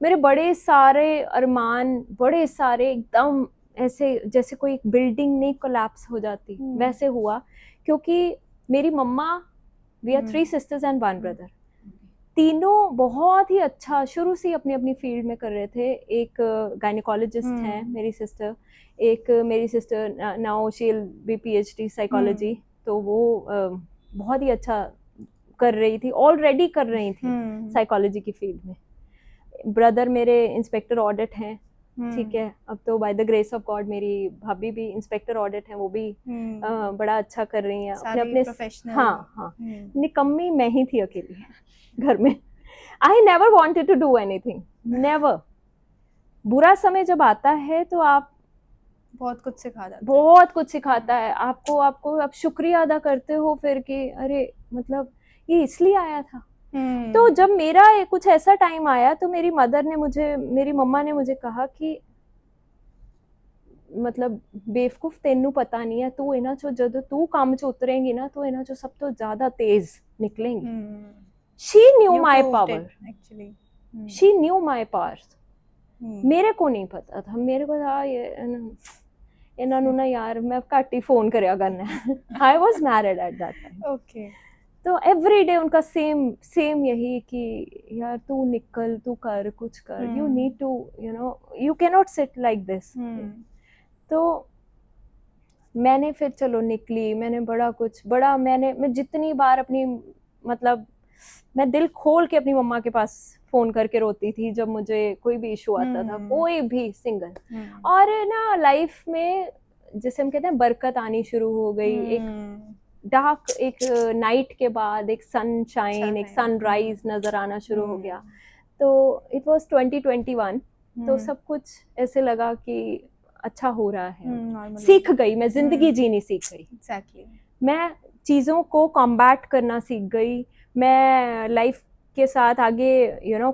मेरे बड़े सारे अरमान, बड़े सारे एकदम ऐसे जैसे कोई बिल्डिंग नहीं कोलैप्स हो जाती वैसे हुआ, क्योंकि मेरी मम्मा, we are 3 sisters and 1 brother, तीनों बहुत ही अच्छा शुरू से अपनी अपनी फील्ड में कर रहे थे। एक गायनेकोलॉजिस्ट हैं मेरी सिस्टर, एक मेरी sister now she will be PhD psychology, तो वो बहुत ही अच्छा कर रही थी, ऑलरेडी कर रही थी साइकोलॉजी की फील्ड में। ब्रदर मेरे इंस्पेक्टर ऑडिट हैं, ठीक है, अब तो by the grace of God मेरी भाभी भी इंस्पेक्टर ऑडिट है, वो भी बड़ा अच्छा कर रही हैं अपने अपने प्रोफेशनल। हाँ, निकम्मी मैं ही थी अकेली घर में। I never wanted to do anything, never. बुरा समय जब आता है तो आप बहुत कुछ सिखा जाता है, बहुत कुछ सिखाता है आपको, आप शुक्रिया अदा करते हो फिर कि अरे मतलब ये इसलिए आया था। तो जब मेरा कुछ ऐसा टाइम आया तो मेरी मम्मा ने मुझे कहा कि मतलब बेवकूफ तेनू पता नहीं है, तू इन्हां चो जदों तू काम च उतरेंगी ना तो इन्हां चो सब तो ज्यादा तेज निकलेंगी। She knew my power, actually she knew my powers, मेरे को नहीं पता था, मेरे को था इन्हां नू ना यार मैं घट ही फोन करया करना। I was married at that time, okay, तो एवरी डे उनका सेम यही कि यार तू निकल, तू कर, कुछ कर, you need to, you know, you can not sit like this. तो मैंने फिर चलो निकली, मैंने मैं जितनी बार अपनी मतलब मैं दिल खोल के अपनी मम्मा के पास फोन करके रोती थी जब मुझे कोई भी इशू आता था, कोई भी सिंगल। और ना लाइफ में जैसे हम कहते हैं बरकत आनी शुरू हो गई, एक डार्क, एक नाइट के बाद एक सनशाइन, एक सनराइज नजर आना शुरू हो गया। तो इट वाज 2021, तो सब कुछ ऐसे लगा कि अच्छा हो रहा है, सीख गई मैं, जिंदगी जीनी सीख गई, एग्जैक्टली, मैं चीज़ों को कॉम्बैट करना सीख गई, मैं लाइफ के साथ आगे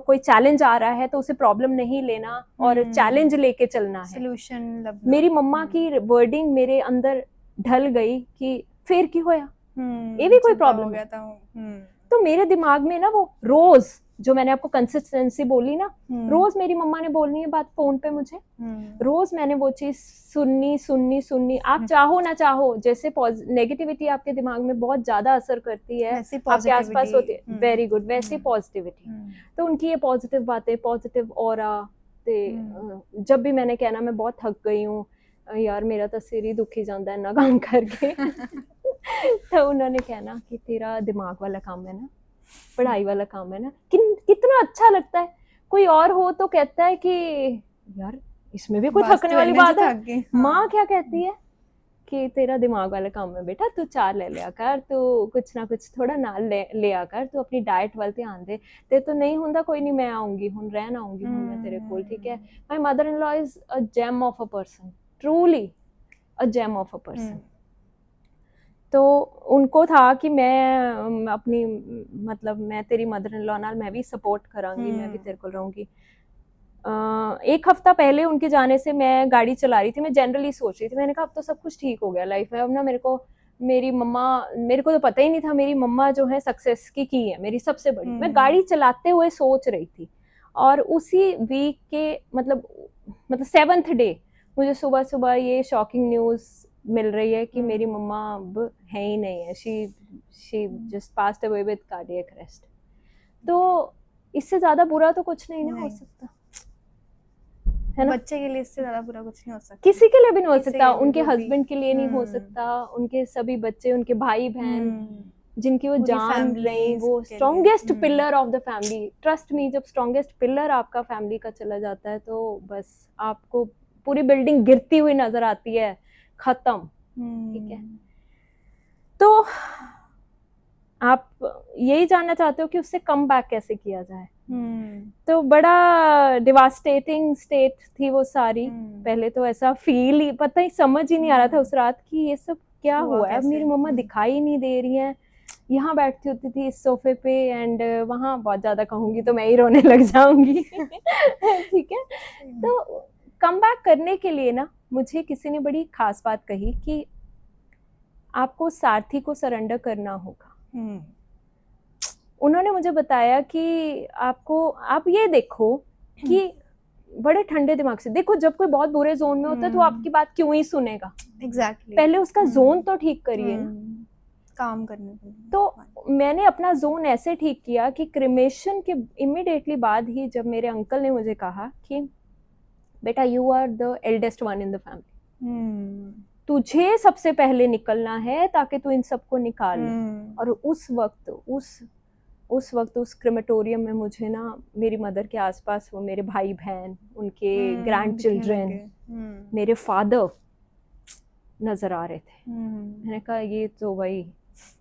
कोई चैलेंज आ रहा है तो उसे प्रॉब्लम नहीं लेना और चैलेंज लेके चलना है, सोल्यूशन। मेरी मम्मा की वर्डिंग मेरे अंदर ढल गई कि फिर की होया, ये भी कोई प्रॉब्लम गया था। तो मेरे दिमाग में ना वो रोज जो मैंने आपको कंसिस्टेंसी बोली ना, रोज मेरी मम्मा ने बोलनी है बात फोन पे मुझे, रोज मैंने वो चीज सुननी। आप चाहो ना चाहो, जैसे नेगेटिविटी आपके दिमाग में बहुत ज्यादा असर करती है, आपके आसपास होती है, वेरी गुड, वैसी पॉजिटिविटी। तो उनकी ये पॉजिटिव बातें, पॉजिटिव ऑरा, जब भी मैंने कहना मैं बहुत थक गई हूँ यार, मेरा तो सिर ही दुखी जाता है ना काम करके। तो उन्होंने कहना कि तेरा दिमाग वाला काम है ना, पढ़ाई वाला काम है ना, कितना अच्छा लगता है। कोई और हो तो कहता है कि यार इसमें भी कोई थकने वाली बात है। माँ क्या कहती है कि तेरा दिमाग वाला काम है बेटा, तू 4 ले लिया कर, तू कुछ ना कुछ थोड़ा नाल ले आ कर, तू अपनी डाइट वाल ध्यान दे, ते तो नहीं हुंदा कोई नहीं, मैं आऊंगी हुन, रहन आऊंगी हुन मैं तेरे कोल, ठीक है। My mother in law is a gem of a person, truly a gem of a person. तो उनको था कि मैं अपनी मतलब मैं तेरी मदर इन लॉ नाल मैं भी सपोर्ट करांगी, मैं भी तेरे को रहूंगी। एक हफ्ता पहले उनके जाने से मैं गाड़ी चला रही थी, मैं जनरली सोच रही थी, मैंने कहा अब तो सब कुछ ठीक हो गया लाइफ में, अब ना मेरे को मेरी मम्मा, मेरे को तो पता ही नहीं था मेरी मम्मा जो है सक्सेस की है मेरी सबसे बड़ी। मैं गाड़ी चलाते हुए सोच रही थी, और उसी वीक के मतलब 7th डे मुझे सुबह सुबह ये शॉकिंग न्यूज़ मिल रही है कि मेरी मम्मा अब है ही नहीं है, she just passed away with cardiac arrest. तो इससे ज़्यादा बुरा तो कुछ नहीं ना हो सकता, है ना? बच्चे के लिए इससे ज्यादा बुरा कुछ नहीं हो सकता, किसी के लिए भी नहीं हो किसी सकता, के लिए उनके भी। हस्बैंड के लिए नहीं हो सकता, उनके सभी बच्चे, उनके भाई बहन जिनकी वो पूरी जान रही, family वो के लिए। Strongest pillar of the family. Trust me, जब स्ट्रॉन्गेस्ट पिलर आपका फैमिली का चला जाता है तो बस आपको पूरी बिल्डिंग गिरती हुई नजर आती है, खत्म। ठीक है, तो आप यही जानना चाहते हो कि उससे कम बैक कैसे किया जाए। तो बड़ा डिवास्टेटिंग स्टेट थी वो सारी। पहले तो ऐसा फील ही, पता ही समझ ही नहीं आ रहा था उस रात कि ये सब क्या हुआ है। अब मेरी मम्मा दिखाई नहीं दे रही हैं, यहाँ बैठती होती थी इस सोफे पे, एंड वहाँ बहुत ज्यादा कहूंगी तो मैं ही रोने लग जाऊंगी। ठीक है, तो कम बैक करने के लिए ना मुझे किसी ने बड़ी खास बात कही कि आपको सारथी को सरेंडर करना होगा। उन्होंने मुझे बताया कि आप ये देखो कि बड़े ठंडे दिमाग से देखो, जब कोई बहुत बुरे जोन में होता है तो आपकी बात क्यों ही सुनेगा। एग्जैक्टली, पहले उसका जोन तो ठीक करिए ना, काम करने के लिए। तो मैंने अपना जोन ऐसे ठीक किया कि क्रिमेशन के इमिडिएटली बाद ही जब मेरे अंकल ने मुझे कहा कि बेटा you are the eldest one in the family, तुझे सबसे पहले निकलना है ताकि तू इन सबको निकाल ले। और उस वक्त उस क्रिमेटोरियम में मुझे ना मेरी मदर के आसपास वो मेरे भाई बहन, उनके ग्रैंड चिल्ड्रन, मेरे फादर नजर आ रहे थे। मैंने कहा ये तो वही,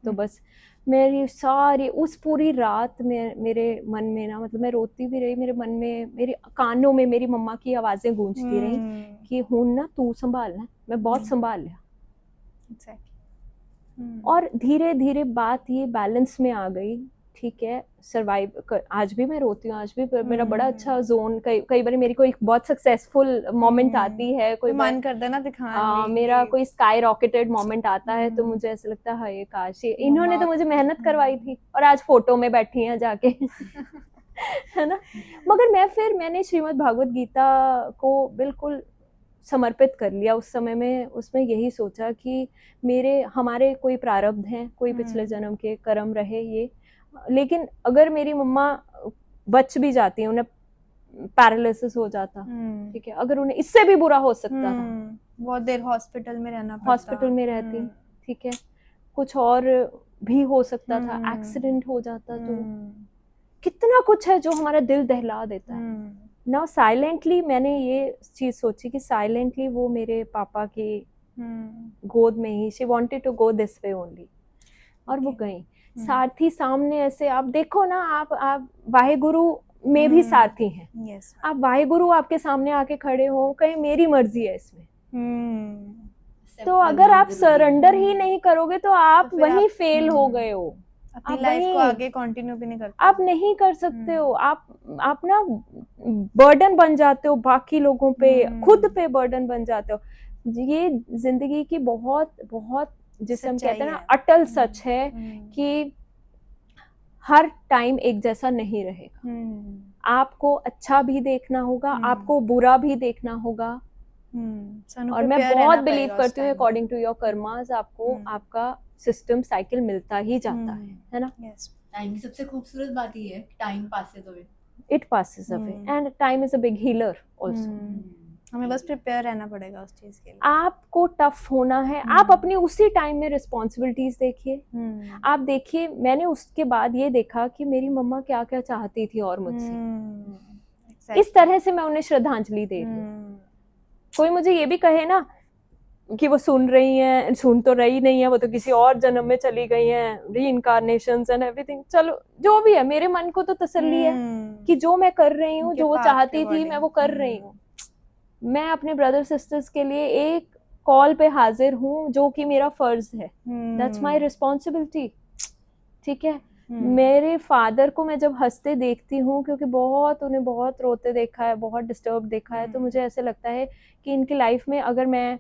तो बस मेरी सारी उस पूरी रात में मेरे मन में ना, मतलब मैं रोती भी रही, मेरे मन में, मेरे कानों में मेरी मम्मा की आवाजें गूंजती रही कि हुन ना तू संभालना। मैं बहुत संभाल लिया, और धीरे धीरे बात ये बैलेंस में आ गई। ठीक है, सरवाइव कर, आज भी मैं रोती हूँ, आज भी मेरा बड़ा अच्छा जोन, कई बार मेरी कोई बहुत सक्सेसफुल मोमेंट आती है, कोई मन करता है ना दिखाने, मेरा कोई स्काई रॉकेटेड मोमेंट आता है तो मुझे ऐसा लगता है ये काश इन्होंने तो मुझे मेहनत करवाई थी और आज फोटो में बैठी हैं जाके। है ना, मगर मैंने श्रीमद् भागवत गीता को बिल्कुल समर्पित कर लिया उस समय में। उसमें यही सोचा कि हमारे कोई प्रारब्ध हैं, कोई पिछले जन्म के कर्म रहे ये, लेकिन अगर मेरी मम्मा बच भी जाती, उन्हें पैरालिसिस हो जाता, ठीक है, अगर उन्हें इससे भी बुरा हो सकता था, बहुत देर हॉस्पिटल में रहना पड़ता, हॉस्पिटल में रहती, ठीक है, कुछ और भी हो सकता था, एक्सीडेंट हो जाता, तो कितना कुछ है जो हमारा दिल दहला देता है ना। साइलेंटली मैंने ये चीज सोची कि साइलेंटली वो मेरे पापा की गोद में ही, she wanted to go this way only, और वो गई। सारथी सामने ऐसे, आप देखो ना, आप वाहेगुरु में भी सारथी हैं। yes. आप वाहेगुरु आपके सामने आके खड़े हो, कहीं मेरी मर्जी है इसमें, तो अगर आप सरेंडर ही नहीं करोगे तो आप तो वहीं फेल हो गए हो, अपनी लाइफ को आगे कंटिन्यू भी नहीं कर आप नहीं कर सकते हो। आप ना बर्डन बन जाते हो बाकी लोगों पे, खुद पे बर्डन बन जाते हो। ये जिंदगी की बहुत बहुत, जिसे हम कहते हैं ना, अटल सच है कि हर टाइम एक जैसा नहीं रहेगा। आपको अच्छा भी देखना होगा, आपको बुरा भी देखना होगा, और मैं बहुत बिलीव करती हूँ अकॉर्डिंग टू योर कर्मास आपको आपका सिस्टम साइकिल मिलता ही जाता है ना। टाइम की सबसे खूबसूरत बात ये है, time passes away, it passes away, and time is a big healer also. हमें बस प्रिपेयर रहना पड़ेगा उस चीज के लिए। आपको टफ होना है, आप अपनी उसी टाइम में रिस्पॉन्सिबिलिटीज देखिए। आप देखिए, मैंने उसके बाद ये देखा कि मेरी मम्मा क्या क्या चाहती थी और मुझसे, इस तरह से मैं उन्हें श्रद्धांजलि दे रही हूँ। कोई मुझे ये भी कहे ना कि वो सुन रही हैं, सुन तो रही नहीं है, वो तो किसी और जन्म में चली गई हैं, रीइंकार्नेशंस एंड एवरीथिंग, चलो जो भी है, मेरे मन को तो तसल्ली है कि जो मैं कर रही हूँ, जो वो चाहती थी मैं वो कर रही हूँ। मैं अपने ब्रदर सिस्टर्स के लिए एक कॉल पे हाजिर हूँ, जो कि मेरा फर्ज है, दैट्स माय रिस्पॉन्सिबिलिटी। ठीक है, मेरे फादर को मैं जब हंसते देखती हूँ, क्योंकि उन्हें बहुत रोते देखा है, बहुत डिस्टर्ब देखा है, तो मुझे ऐसे लगता है कि इनकी लाइफ में अगर मैं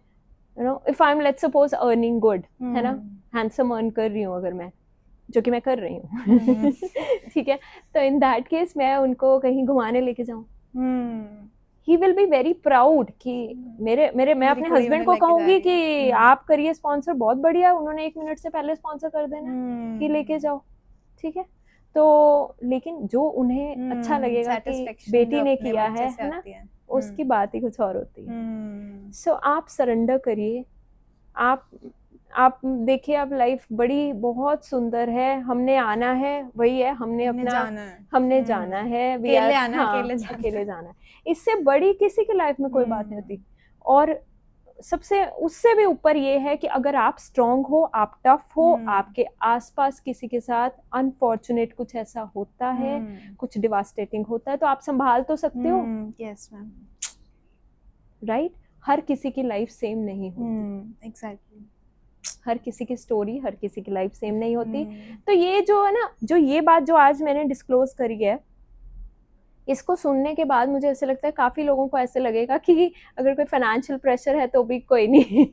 you know, if I am let's suppose earning good, है ना, हैंडसम अर्न कर रही हूँ अगर मैं, जो कि मैं कर रही हूँ, ठीक है, तो इन दैट केस मैं उनको कहीं घुमाने लेके जाऊँ, he will be very proud कि मेरे मेरे मैं मेरी अपने कुड़ी हस्बैंड उन्हें को लेके जा कहूंगी रही है। कि आप करिए स्पॉन्सर, बहुत बढ़िया, उन्होंने 1 मिनट से पहले स्पॉन्सर कर देना कि लेके जाओ, ठीक है। तो लेकिन जो उन्हें अच्छा लगेगा कि satisfaction बेटी जो ने अपने किया बच्चे है से ना, आती है। उसकी बात ही कुछ और होती है। सो आप सरेंडर करिए, आप देखिए, अब लाइफ बड़ी बहुत सुंदर है, हमने आना है, वही है, हमने अपना जाना है, हमने जाना है, we अकेले are- आना, हाँ, अकेले जाना है, इससे बड़ी किसी की लाइफ में कोई बात नहीं होती। और सबसे उससे भी ऊपर ये है कि अगर आप स्ट्रांग हो, आप टफ हो, आपके आसपास किसी के साथ अनफॉर्चुनेट कुछ ऐसा होता है, कुछ डिवास्टेटिंग होता है, तो आप संभाल तो सकते हो, यस मैम, राइट। हर किसी की लाइफ सेम नहीं होती, एग्जैक्टली, हर किसी की स्टोरी, हर किसी की लाइफ सेम नहीं होती। तो ये जो है ना, जो ये बात जो आज मैंने डिस्क्लोज करी है, इसको सुनने के बाद मुझे ऐसे लगता है काफी लोगों को ऐसे लगेगा कि अगर कोई फाइनेंशियल प्रेशर है तो भी कोई नहीं,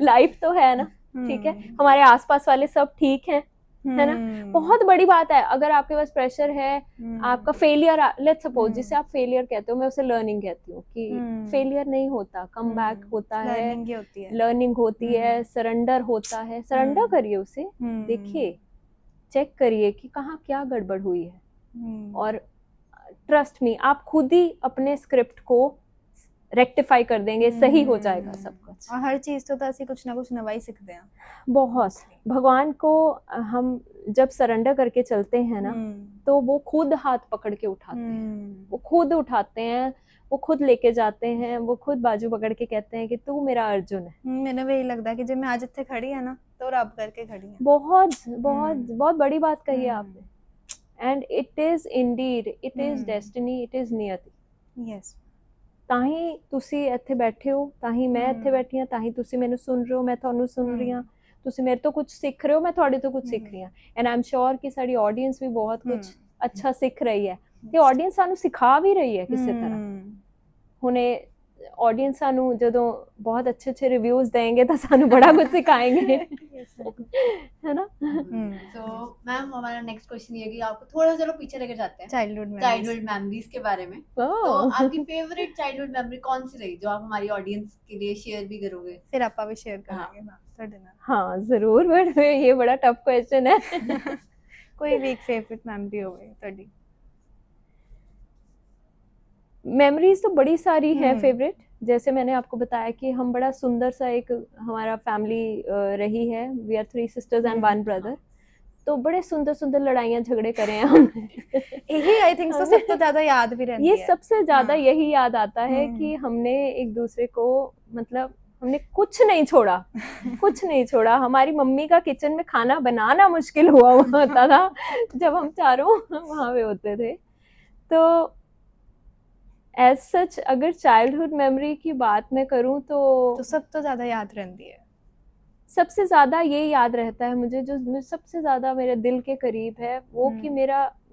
लाइफ तो है ना, ठीक है, हमारे आसपास वाले सब ठीक हैं, है ना। बहुत बड़ी बात है अगर आपके पास प्रेशर है, आपका फेलियर, लेट्स सपोज, जिसे आप फेलियर कहते हो, मैं उसे लर्निंग कहती हूँ, कि फेलियर नहीं होता, कम बैक होता है, लर्निंग होती है, सरेंडर होता है, सरेंडर करिए उसे, देखिए, चेक करिए कि कहाँ क्या गड़बड़ हुई है, और ट्रस्ट मी, आप खुद ही अपने स्क्रिप्ट को रेक्टिफाई कर देंगे, सही हो जाएगा सब कुछ। और हर चीज तो ਅਸੀਂ कुछ ना कुछ नवा ही सीखते हैं। बहुत, भगवान को हम जब सरेंडर करके चलते हैं ना, तो वो खुद हाथ पकड़ के उठाते हैं, वो खुद उठाते हैं, वो खुद लेके जाते हैं, वो खुद बाजू पकड़ के कहते हैं कि तू मेरा अर्जुन है। मैंने भी यही लगता है कि जब मैं आज इतने खड़ी है ना, तो रब करके खड़ी है। बहुत बहुत बहुत बड़ी बात कही है आपने, and it is Indeed, it is destiny, it is नियति। यस, ਤਾਂ ਹੀ ਤੁਸੀਂ ਇੱਥੇ ਬੈਠੇ ਹੋ, ਤਾਂ ਹੀ ਮੈਂ ਇੱਥੇ ਬੈਠੀ ਹਾਂ, ਤਾਂ ਹੀ ਤੁਸੀਂ ਮੈਨੂੰ ਸੁਣ ਰਹੇ ਹੋ, ਮੈਂ ਤੁਹਾਨੂੰ ਸੁਣ ਰਹੀ ਹਾਂ, ਤੁਸੀਂ ਮੇਰੇ ਤੋਂ ਕੁਝ ਸਿੱਖ ਰਹੇ ਹੋ, ਮੈਂ ਤੁਹਾਡੇ ਤੋਂ ਕੁਝ ਸਿੱਖ ਰਹੀ ਹਾਂ, ਐਂਡ ਆਈ ਐਮ ਸ਼ੋਰ ਕਿ ਸਾਡੀ ਆਡੀਅנס ਵੀ ਬਹੁਤ ਕੁਝ ਅੱਛਾ ਸਿੱਖ ਰਹੀ ਹੈ, ਤੇ ਆਡੀਅנס ਸਾਨੂੰ ਸਿਖਾ ਵੀ ਰਹੀ ਹੈ ਕਿਸੇ ਤਰ੍ਹਾਂ। ਹੁਣੇ ਆਡੀਅנס ਸਾਨੂੰ ਜਦੋਂ ਬਹੁਤ ਅੱਛੇ ਰਿव्यूज देंगे तो ਸਾਨੂੰ बड़ा कुछ सिखाएंगे, है ना। तो मैम हमारा नेक्स्ट क्वेश्चन ये है कि आपको थोड़ा चलो पीछे लेकर जाते हैं चाइल्डहुड मेमोरीज के बारे में। तो आपकी फेवरेट चाइल्डहुड मेमोरी कौन सी रही जो आप हमारी ऑडियंस के लिए शेयर भी करोगे? फिर आपा भी शेयर करेंगे ना ਤੁਹਾਡੇ ਨਾਲ। हाँ जरूर, बट ये बड़ा टफ क्वेश्चन है। कोई भी एक फेवरेट मेमोरी होगी ਤੁਹਾਡੀ? मेमोरीज तो बड़ी सारी है फेवरेट, जैसे मैंने आपको बताया कि हम बड़ा सुंदर सा एक हमारा फैमिली रही है, we are 3 sisters and 1 brother, तो बड़े सुंदर सुंदर लड़ाइयाँ झगड़े करे हैं हमने। यही आई थिंक सो सबसे ज्यादा याद भी रहती है, ये सबसे ज्यादा यही याद आता है कि हमने एक दूसरे को, मतलब हमने कुछ नहीं छोड़ा, कुछ नहीं छोड़ा। हमारी मम्मी का किचन में खाना बनाना मुश्किल हुआ होता था जब हम चारों वहां पे होते थे। तो एज सच अगर चाइल्डहुड मेमोरी की बात मैं करूं तो सब तो ज्यादा याद रहती है, सबसे ज्यादा ये याद रहता है मुझे, जो सबसे ज्यादा मेरे दिल के करीब है वो कि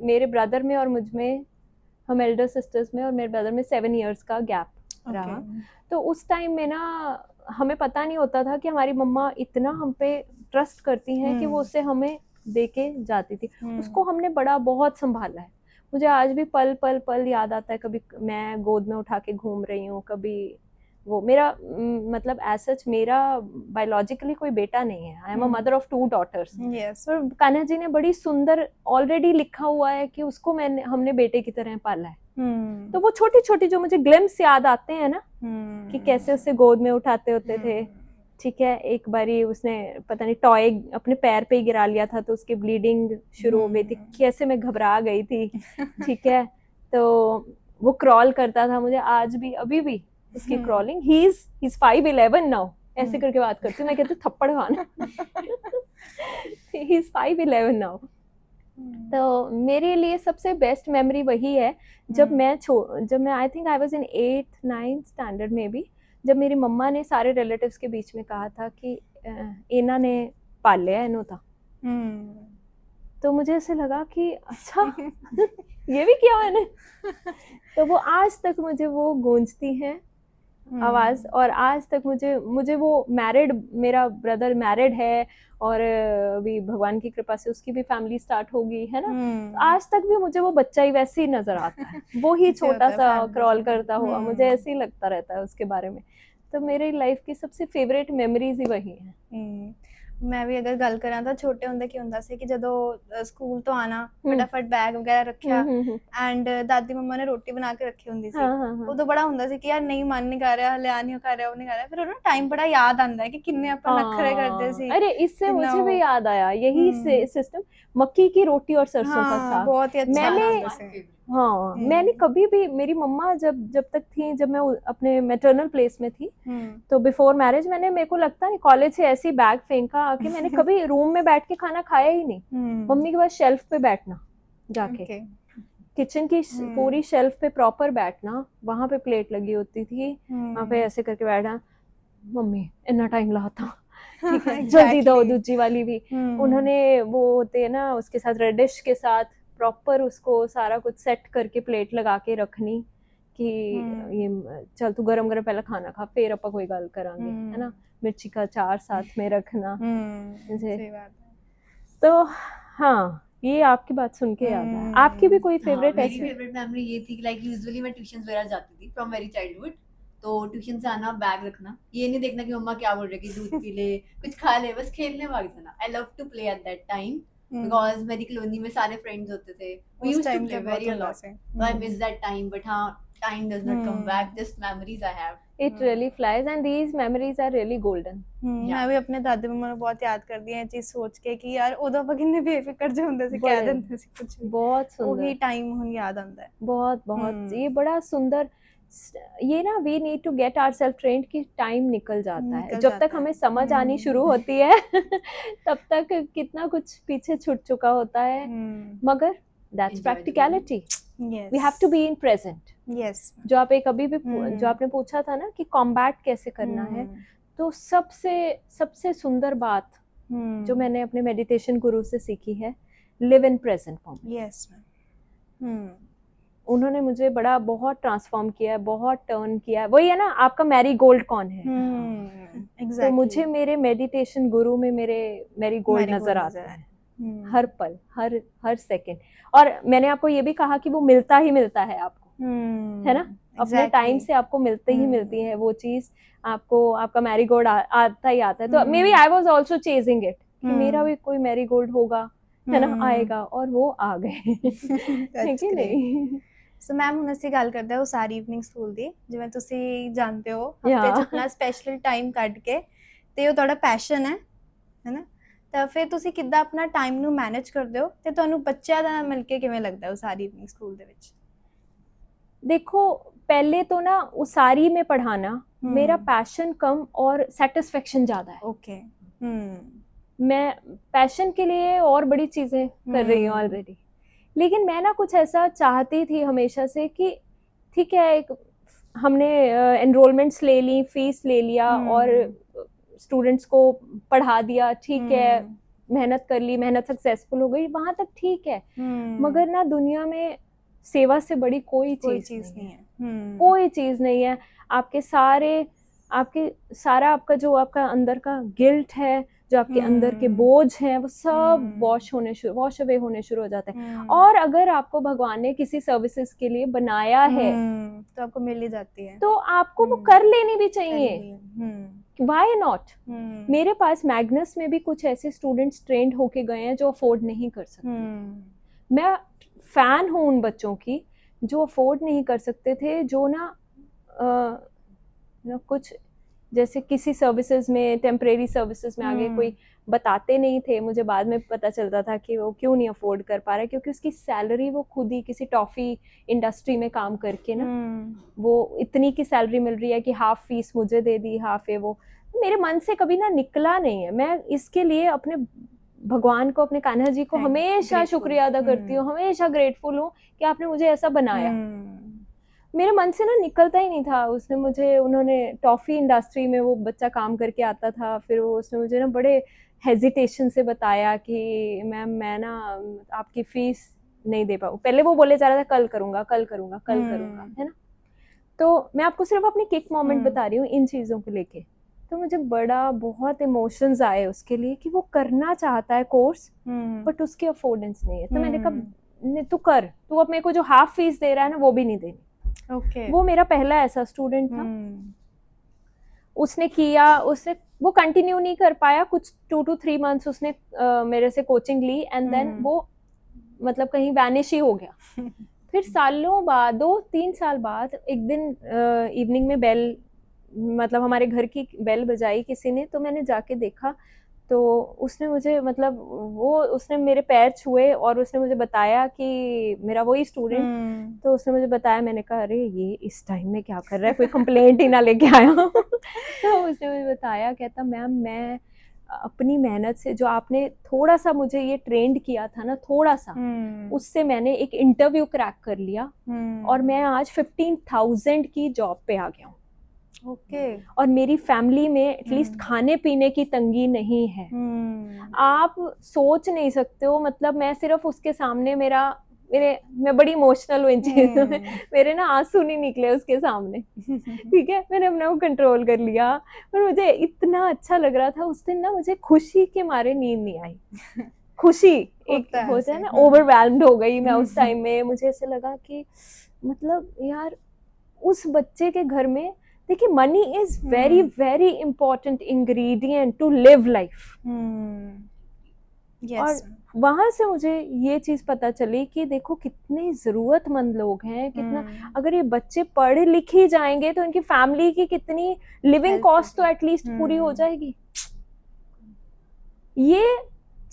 मेरे ब्रदर में और मुझ में, हम एल्डर सिस्टर्स में और मेरे ब्रदर में 7 years का गैप रहा। तो उस टाइम में ना हमें पता नहीं होता था कि हमारी मम्मा इतना हम पे ट्रस्ट करती हैं कि वो उससे हमें दे के जाती थी। उसको हमने बड़ा बहुत संभाला है। मुझे आज भी पल पल पल याद आता है, कभी मैं गोद में उठा के घूम रही हूँ, कभी वो मेरा मतलब एज सच मेरा बायोलॉजिकली कोई बेटा नहीं है, I am a mother of 2 daughters। पर कान्हा जी ने बड़ी सुंदर ऑलरेडी लिखा हुआ है कि उसको हमने बेटे की तरह पाला है। तो वो छोटी छोटी जो मुझे ग्लिम्स याद आते हैं ना, कि कैसे उससे गोद में उठाते होते थे, ठीक है। एक बारी उसने पता नहीं टॉय अपने पैर पे ही गिरा लिया था तो उसकी ब्लीडिंग शुरू हो गई थी, कैसे मैं घबरा गई थी, ठीक है। तो वो क्रॉल करता था, मुझे आज भी अभी भी उसकी क्रॉलिंग, ही इज 5'11" नाउ, ऐसे करके बात करती हूँ मैं, कहती हूँ थप्पड़ खाना, ही इज 5'11" नाउ। तो मेरे लिए सबसे बेस्ट मेमोरी वही है जब मैं I think I was in 8th 9th standard में भी, जब मेरी मम्मा ने सारे रिलेटिव्स के बीच में कहा था कि इन्हों ने पालिया इन्हों था। तो मुझे ऐसे लगा कि अच्छा ये भी किया मैंने। तो वो आज तक मुझे वो गूंजती हैं, आवाज़। और आज तक मुझे मुझे वो मैरिड, मेरा ब्रदर मैरिड है और अभी भगवान की कृपा से उसकी भी फैमिली स्टार्ट होगी, है ना। तो आज तक भी मुझे वो बच्चा ही वैसे ही नजर आता है, वो ही ऐसे होता छोटा है सा families क्रॉल में। करता हुआ, मुझे ऐसे ही लगता रहता है उसके बारे में। तो मेरी लाइफ की सबसे फेवरेट मेमोरीज ही वही है। ਮੈਂ ਵੀ ਅਗਰ ਗੱਲ ਕਰਾਂ ਤਾਂ ਛੋਟੇ ਹੁੰਦੇ ਕੀ ਹੁੰਦਾ ਸੀ ਕਿ ਜਦੋਂ ਸਕੂਲ ਤੋਂ ਆਣਾ ਹਮ। ਫਟਾਫਟ ਬੈਗ ਵਗੈਰਾ ਰੱਖਿਆ हम्म। ਐਂਡ ਦਾਦੀ ਮੰਮਾ ਨੇ ਰੋਟੀ ਬਣਾ ਕੇ ਰੱਖੀ ਹੁੰਦੀ ਸੀ। हाँ हाँ हाँ ਉਦੋਂ ਬੜਾ ਹੁੰਦਾ ਸੀ ਕਿ ਯਾਰ ਨਹੀਂ ਮਨ ਨਹੀਂ ਕਰ ਰਿਹਾ, ਹਲੇ ਆ ਨਹੀਂ ਕਰ ਰਿਹਾ, ਉਹ ਨਹੀਂ ਕਰ ਰਿਹਾ, ਫਿਰ ਉਹ ਨਾ ਟਾਈਮ ਬੜਾ ਯਾਦ ਆਉਂਦਾ ਹੈ ਕਿ ਕਿੰਨੇ ਆਪਾਂ ਨਖਰੇ ਕਰਦੇ ਸੀ। अरे इससे कितना मुझे भी वो- याद आया यही सिस्टम, मक्की की रोटी और सरसों का हाँ साग। बहुत ही अच्छा मैंने लगता है। हाँ मैंने कभी भी, मेरी मम्मा जब तक थी, जब मैं अपने मैटरनल प्लेस में थी, तो बिफोर मैरिज मैंने, मेरे को लगता नहीं कॉलेज से ऐसी बैग फेंका आके, मैंने कभी रूम में बैठ के खाना खाया ही नहीं। मम्मी के पास शेल्फ पे बैठना जाके, ओके किचन की पूरी शेल्फ पे प्रॉपर बैठना, वहां पे प्लेट लगी होती थी, वहां पे ऐसे करके बैठना, मम्मी इतना टाइम लाता ठीक है जल्दी दो दूजी वाली भी। उन्होंने वो होते हैं ना उसके साथ रेडिश के साथ प्रॉपर उसको सारा कुछ सेट करके प्लेट लगा के रखनी कि ये चल तू गरम गरम पहले खाना खा फिर अपन कोई गल करांगे, है ना। मिर्ची का अचार साथ में रखना। सही बात है। तो हाँ ये आपकी बात सुन के याद है। आपकी भी कोई फेवरेट मेरी ऐसी? फेवरेट मेमोरी ये थी कि लाइक यूजुअली मैं ट्यूशन वगैरह जाती थी फ्रॉम वेरी चाइल्डहुड। तो ट्यूशन से आना, बैग रखना, ये नहीं देखना कि मम्मा क्या बोल रही है कि दूध पी ले कुछ खा ले, बस खेलने भाग जाना। I love to play at that time because मेरी कॉलोनी में सारे फ्रेंड्स होते थे, we used to play very a lot. So I miss that time, but हाँ, time does not come back, just memories I have. It really flies and these memories are really golden. ਮੈਂ ਵੀ ਆਪਣੇ ਦਾਦੀ ਮੰਮਾ ਨੂੰ ਬਹੁਤ ਯਾਦ ਕਰਦੀ ਹਾਂ ਇਹ ਚੀਜ਼ ਸੋਚ ਕੇ ਕਿ ਯਾਰ ਉਦੋਂ ਆਪਾਂ ਕਿੰਨੇ ਬੇਫਿਕਰ ਜਿਹੇ ਹੁੰਦੇ ਸੀ, ਕਹਿ बड़े, ਦਿੰਦੇ ਸੀ ਕੁਝ ਵੀ। बहुत सुंदर, ਉਹੀ ਟਾਈਮ ਹੁਣ ਯਾਦ ਆਉਂਦਾ ਹੈ। बहुत बहुत ये बड़ा सुंदर। ये ना we need to get ourself trained कि टाइम निकल जाता है, निकल जब जाता तक हमें है। समझ आनी शुरू होती है तब तक कितना कुछ पीछे छूट चुका होता है। मगर that's Enjoy the practicality, Yes. We have to be in present. Yes. जो आप एक अभी भी जो आपने पूछा था ना कि कॉम्बैट कैसे करना है, तो सबसे सुंदर बात जो मैंने अपने मेडिटेशन गुरु से सीखी है, live in present moment. Yes, ma'am. उन्होंने मुझे बड़ा बहुत ट्रांसफॉर्म किया है, बहुत टर्न किया है। वही है ना आपका मैरी गोल्ड कौन है। Exactly. तो मुझे मेरे मेडिटेशन गुरु में मेरे मैरी गोल्ड नजर आता है हर पल, हर सेकंड। और मैंने आपको ये भी कहा कि वो मिलता ही मिलता है आपको, है ना। अपने टाइम से आपको मिलते ही मिलती है वो चीज, आपको आपका मैरी गोल्ड आता ही आता है। तो maybe I was also chasing it कि मेरा भी कोई मैरी गोल्ड होगा, है ना, आएगा, और वो आ गए है कि नहीं। ਸੋ ਮੈਮ ਹੁਣ ਅਸੀਂ ਗੱਲ ਕਰਦੇ ਹਾਂ ਉਸਾਰੀ ਈਵਨਿੰਗ ਸਕੂਲ ਦੀ। ਜਿਵੇਂ ਤੁਸੀਂ ਜਾਣਦੇ ਹੋ ਹਫਤੇ 'ਚ ਆਪਣਾ ਸਪੈਸ਼ਲ ਟਾਈਮ ਕੱਢ ਕੇ, ਤੇ ਉਹ ਤੁਹਾਡਾ ਪੈਸ਼ਨ ਹੈ ਨਾ, ਤਾਂ ਫਿਰ ਤੁਸੀਂ ਕਿੱਦਾਂ ਆਪਣਾ ਟਾਈਮ ਨੂੰ ਮੈਨੇਜ ਕਰਦੇ ਹੋ ਤੇ ਤੁਹਾਨੂੰ ਬੱਚਿਆਂ ਦਾ ਮਿਲ ਕੇ ਕਿਵੇਂ ਲੱਗਦਾ ਉਸਾਰੀ ਈਵਨਿੰਗ ਸਕੂਲ ਦੇ ਵਿੱਚ? देखो पहले तो ना उसारी में पढ़ाना मेरा पैशन कम और सेटिस्फेक्शन ज्यादा है। ओके। मैं पैशन के लिए और बड़ी चीजें कर रही हूँ ऑलरेडी, लेकिन मैं ना कुछ ऐसा चाहती थी हमेशा से कि ठीक है एक हमने एनरोलमेंट्स ले ली, फीस ले लिया और स्टूडेंट्स को पढ़ा दिया, ठीक है, मेहनत कर ली, मेहनत सक्सेसफुल हो गई, वहां तक ठीक है। मगर ना दुनिया में सेवा से बड़ी कोई चीज नहीं है। कोई चीज नहीं है। आपके सारा आपका जो आपका अंदर का गिल्ट है, जो आपके अंदर के बोझ हैं, वो सब वॉश अवे होने शुरू हो जाते हैं। और अगर आपको भगवान ने किसी सर्विसेज के लिए बनाया है तो आपको मिल ही जाती है, तो आपको वो कर लेनी भी चाहिए। Why not. मेरे पास मैग्नस में भी कुछ ऐसे स्टूडेंट्स ट्रेंड होके गए हैं जो अफोर्ड नहीं कर सकते। मैं फैन हूँ उन बच्चों की जो अफोर्ड नहीं कर सकते थे, जो ना कुछ जैसे किसी सर्विसेज में, टेम्परेरी सर्विसेज में आगे कोई बताते नहीं थे। मुझे बाद में पता चलता था कि वो क्यों नहीं अफोर्ड कर पा रहे, क्योंकि उसकी सैलरी वो खुद ही किसी टॉफी इंडस्ट्री में काम करके ना वो इतनी की सैलरी मिल रही है कि हाफ फीस मुझे दे दी, हाफ है वो। मेरे मन से कभी ना निकला नहीं है। मैं इसके लिए अपने भगवान को, अपने कान्हा जी को हमेशा शुक्रिया अदा करती हूँ, हमेशा ग्रेटफुल हूँ कि आपने मुझे ऐसा बनाया। मेरे मन से ना निकलता ही नहीं था। उन्होंने टॉफी इंडस्ट्री में वो बच्चा काम करके आता था, फिर उसने मुझे ना बड़े हेजिटेशन से बताया कि मैम मैं ना आपकी फीस नहीं दे पाऊँ। पहले वो बोले जा रहा था कल करूँगा, है ना। तो मैं आपको सिर्फ अपनी किक मोमेंट हम्म। बता रही हूँ इन चीज़ों को लेके। तो मुझे बड़ा बहुत इमोशंस आए उसके लिए कि वो करना चाहता है कोर्स बट उसकी अफोर्डेंस नहीं है। तो मैंने कहा नहीं, तू कर, तू अब मेरे को जो हाफ फीस दे रहा है ना वो भी नहीं देनी। ओके। वो मेरा पहला ऐसा स्टूडेंट था। उसने किया, उसने वो कंटिन्यू नहीं कर पाया, कुछ 2 to 3 मंथ्स उसने मेरे से कोचिंग ली एंड देन वो मतलब कहीं वैनिश ही हो गया। फिर सालों बाद 2-3 साल बाद एक दिन इवनिंग में बेल, मतलब हमारे घर की बेल बजाई किसी ने, तो मैंने जाके देखा तो उसने मुझे मतलब वो उसने मेरे पैर छुए और उसने मुझे बताया कि मेरा वही स्टूडेंट। तो उसने मुझे बताया, मैंने कहा अरे ये इस टाइम में क्या कर रहा है, कोई कंप्लेंट ही ना लेके आया। तो उसने मुझे बताया, कहता मैम मैं अपनी मेहनत से जो आपने थोड़ा सा मुझे ये ट्रेंड किया था ना, थोड़ा सा उससे मैंने एक इंटरव्यू क्रैक कर लिया और मैं आज 15,000 की जॉब पे आ गया हूँ। ओके। और मेरी फैमिली में एटलीस्ट खाने पीने की तंगी नहीं है। आप सोच नहीं सकते हो, मतलब मैं सिर्फ उसके सामने मैं बड़ी इमोशनल हुई इन चीजों में, मेरे ना आंसू नहीं निकले उसके सामने। ठीक है, मैंने अपने को कंट्रोल कर लिया, पर मुझे इतना अच्छा लग रहा था उस दिन ना, मुझे खुशी के मारे नींद नहीं आई। खुशी एक होता है ना, ओवरवेल्म्ड हो गई मैं उस टाइम में। मुझे ऐसे लगा कि मतलब यार उस बच्चे के घर में, देखिए money is very very important ingredient to live life. और वहां से मुझे ये चीज पता चली कि देखो कितने जरूरतमंद लोग हैं, कितना अगर ये बच्चे पढ़ लिख ही जाएंगे तो इनकी फैमिली की कितनी लिविंग कॉस्ट तो एटलीस्ट पूरी हो जाएगी। ये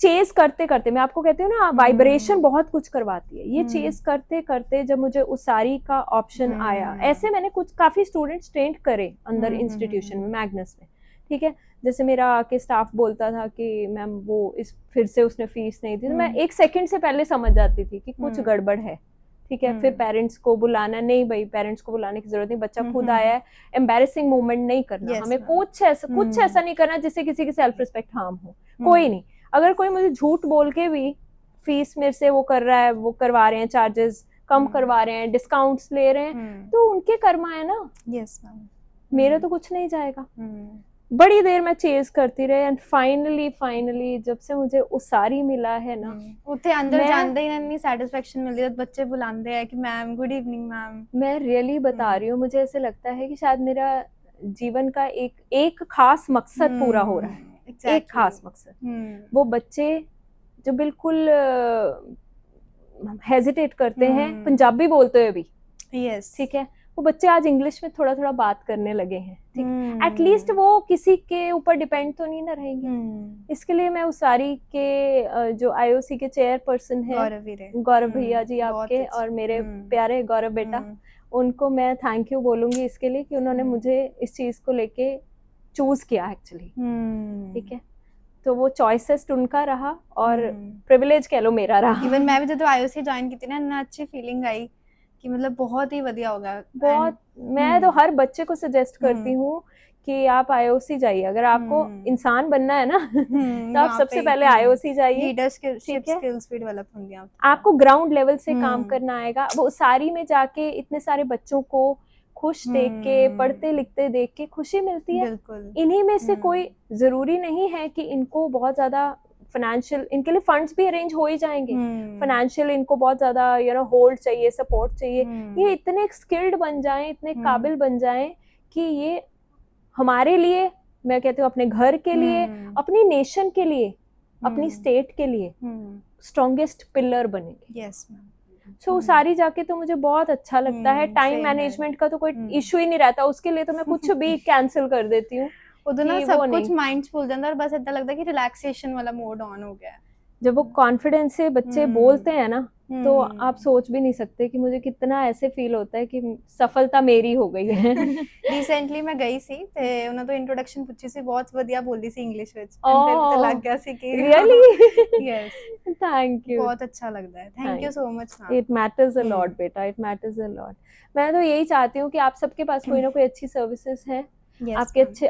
चेज करते करते, मैं आपको कहती हूँ ना, वाइब्रेशन बहुत कुछ करवाती है। ये चेज करते करते जब मुझे उसारी का ऑप्शन आया, ऐसे मैंने कुछ काफी स्टूडेंट्स ट्रेन करे अंदर इंस्टीट्यूशन में, मैग्नस में। ठीक है, जैसे मेरा आके स्टाफ बोलता था कि मैम वो इस फिर से उसने फीस नहीं दी, तो मैं 1 सेकंड से पहले समझ जाती थी कि कुछ गड़बड़ है। ठीक है, फिर पेरेंट्स को बुलाना, नहीं भाई पेरेंट्स को बुलाने की जरूरत नहीं, बच्चा खुद आया है, एम्बैरेसिंग मोमेंट नहीं करना, हमें कुछ ऐसा नहीं करना जिससे किसी की सेल्फ रिस्पेक्ट हार्म हो। कोई नहीं, अगर कोई मुझे झूठ बोल के भी फीस मेरे से वो कर रहा है, वो करवा रहे हैं, चार्जेस कम करवा रहे हैं, डिस्काउंट्स ले रहे हैं, तो उनके कर्मा है ना। यस मैम, मेरे तो कुछ नहीं जाएगा। बड़ी देर मैं चेज करती रही एंड फाइनली जब से मुझे उसारी मिला है ना, ਉੱਥੇ अंदर ਜਾਂਦੇ ही नहीं सैटिस्फैक्शन मिलती है, बच्चे बुलाते हैं कि मैम गुड इवनिंग मैम। मैं रियली बता रही हूँ, मुझे ऐसे लगता है कि शायद मेरा जीवन का एक खास मकसद पूरा हो रहा है। एक खास मकसद। वो बच्चे जो बिल्कुल हेजिटेट करते हैं पंजाबी बोलते हुए भी, यस ठीक है, वो बच्चे आज इंग्लिश में थोड़ा थोड़ा बात करने लगे हैं। ठीक, एटलीस्ट वो किसी के ऊपर डिपेंड तो नहीं ना रहेंगे। इसके लिए मैं उसारी के जो आईओसी के चेयरपर्सन है गौरव भैया जी आपके, और मेरे प्यारे गौरव बेटा, उनको मैं थैंक यू बोलूंगी इसके लिए कि उन्होंने मुझे इस चीज को लेके चूज किया एक्चुअली। ठीक है, तो वो चॉइसेस उनका रहा और प्रिविलेज कह लो मेरा रहा। इवन मैं भी जब आईओसी ज्वाइन की थी ना, इतना अच्छी फीलिंग आई कि मतलब बहुत ही बढ़िया होगा। बहुत, मैं तो हर बच्चे को सजेस्ट करती हूँ कि आप आईओसी जाइए, अगर आपको इंसान बनना है ना तो आप सबसे पहले आईओसी जाइए। लीडरशिप स्किल्स भी डेवलप होंगी, आपको ग्राउंड लेवल से काम करना आएगा। वो सारी में जाके इतने सारे बच्चों को खुश देख के, पढ़ते लिखते देख के खुशी मिलती है। इन्हीं में से कोई जरूरी नहीं है कि इनको बहुत ज्यादा फाइनेंशियल, इनके लिए फंड्स भी अरेंज हो ही जाएंगे। फाइनेंशियल इनको बहुत ज्यादा होल्ड चाहिए, सपोर्ट चाहिए। ये इतने स्किल्ड बन जाएं, इतने काबिल बन जाएं कि ये हमारे लिए, मैं कहती हूँ अपने घर के लिए, अपनी नेशन के लिए, अपनी स्टेट के लिए स्ट्रॉन्गेस्ट पिलर बनेंगे। Yes ma'am. सो सारी जाके तो मुझे बहुत अच्छा लगता है। टाइम मैनेजमेंट का तो कोई इशू ही नहीं रहता, उसके लिए तो मैं कुछ भी कैंसिल कर देती हूँ। उधर ना सब कुछ माइंड भूल जाता है और बस इतना लगता है कि रिलैक्सेशन वाला मोड ऑन हो गया है। जब वो कॉन्फिडेंस से बच्चे बोलते हैं ना, तो आप सोच भी नहीं सकते कि मुझे कितना ऐसे फील होता है कि सफलता मेरी हो गई है। ਰੀਸੈਂਟਲੀ ਮੈਂ ਗਈ ਸੀ ਤੇ ਉਹਨਾਂ ਤੋਂ ਇੰਟਰੋਡਕਸ਼ਨ ਪੁੱਛੀ ਸੀ, ਬਹੁਤ ਵਧੀਆ ਬੋਲੀ ਸੀ ਇੰਗਲਿਸ਼ ਵਿੱਚ, ਐਂਡ ਫਿਰ ਤਾਂ ਲੱਗ ਗਿਆ ਸੀ ਕਿ ਰੀਅਲੀ ਯੈਸ थैंक यू, बहुत अच्छा लगता है। Thank you so much. It matters a lot बेटा, इट मैटर्स अ लॉट। मैं तो यही चाहती हूँ कि आप सबके पास कोई ना कोई अच्छी सर्विसेज है, Yes, आपके ma'am. अच्छे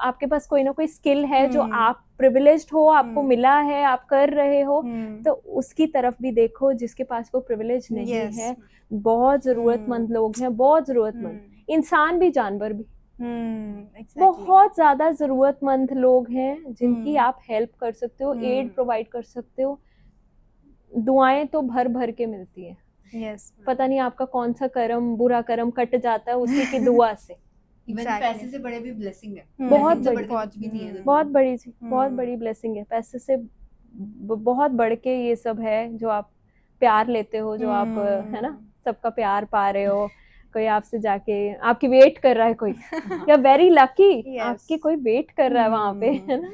आपके पास कोई ना कोई स्किल है जो हम्म। आप प्रिविलेज्ड हो, आपको मिला है, आप कर रहे हो, हम्म, तो उसकी तरफ भी देखो जिसके पास वो प्रिविलेज नहीं yes, है। बहुत जरूरतमंद लोग हैं, बहुत जरूरतमंद, इंसान भी जानवर भी, exactly. बहुत ज्यादा जरूरतमंद लोग हैं जिनकी आप हेल्प कर सकते हो, एड हम्म। प्रोवाइड कर सकते हो। दुआएं तो भर भर के मिलती हैं, Yes, ma'am. पता नहीं आपका कौन सा कर्म, बुरा कर्म कट जाता है उसी की दुआ से। Even Exactly. पैसे से बड़े भी ब्लेसिंग है, बहुत blessing से बड़ी, बढ़ के कुछ भी नहीं है दुनिया में। बहुत बड़ी चीज, बहुत हम्म। बड़ी ब्लेसिंग है। पैसे से बहुत बढ़ के ये सब है जो आप प्यार लेते हो, जो आप है ना सबका प्यार पा रहे हो। कोई आपसे जाके आपकी वेट कर रहा है, कोई you are very lucky, Yes. आपकी कोई वेट कर रहा है वहां पे, है ना।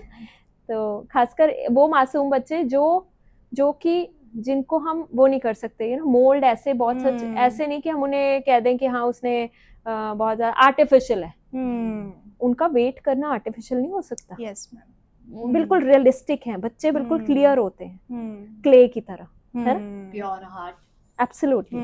तो खासकर वो मासूम बच्चे जो कि जिनको हम वो नहीं कर सकते, यू नो, मोल्ड ऐसे बहुत सच ऐसे नहीं कि हम उन्हें कह दें कि हाँ उसने बहुत ज्यादा आर्टिफिशियल है, उनका वेट करना आर्टिफिशियल नहीं हो सकता। Yes, ma'am. बिल्कुल रियलिस्टिक हैं बच्चे, बिल्कुल क्लियर होते हैं, क्ले की तरह, है ना। Pure heart. एब्सोल्युटली।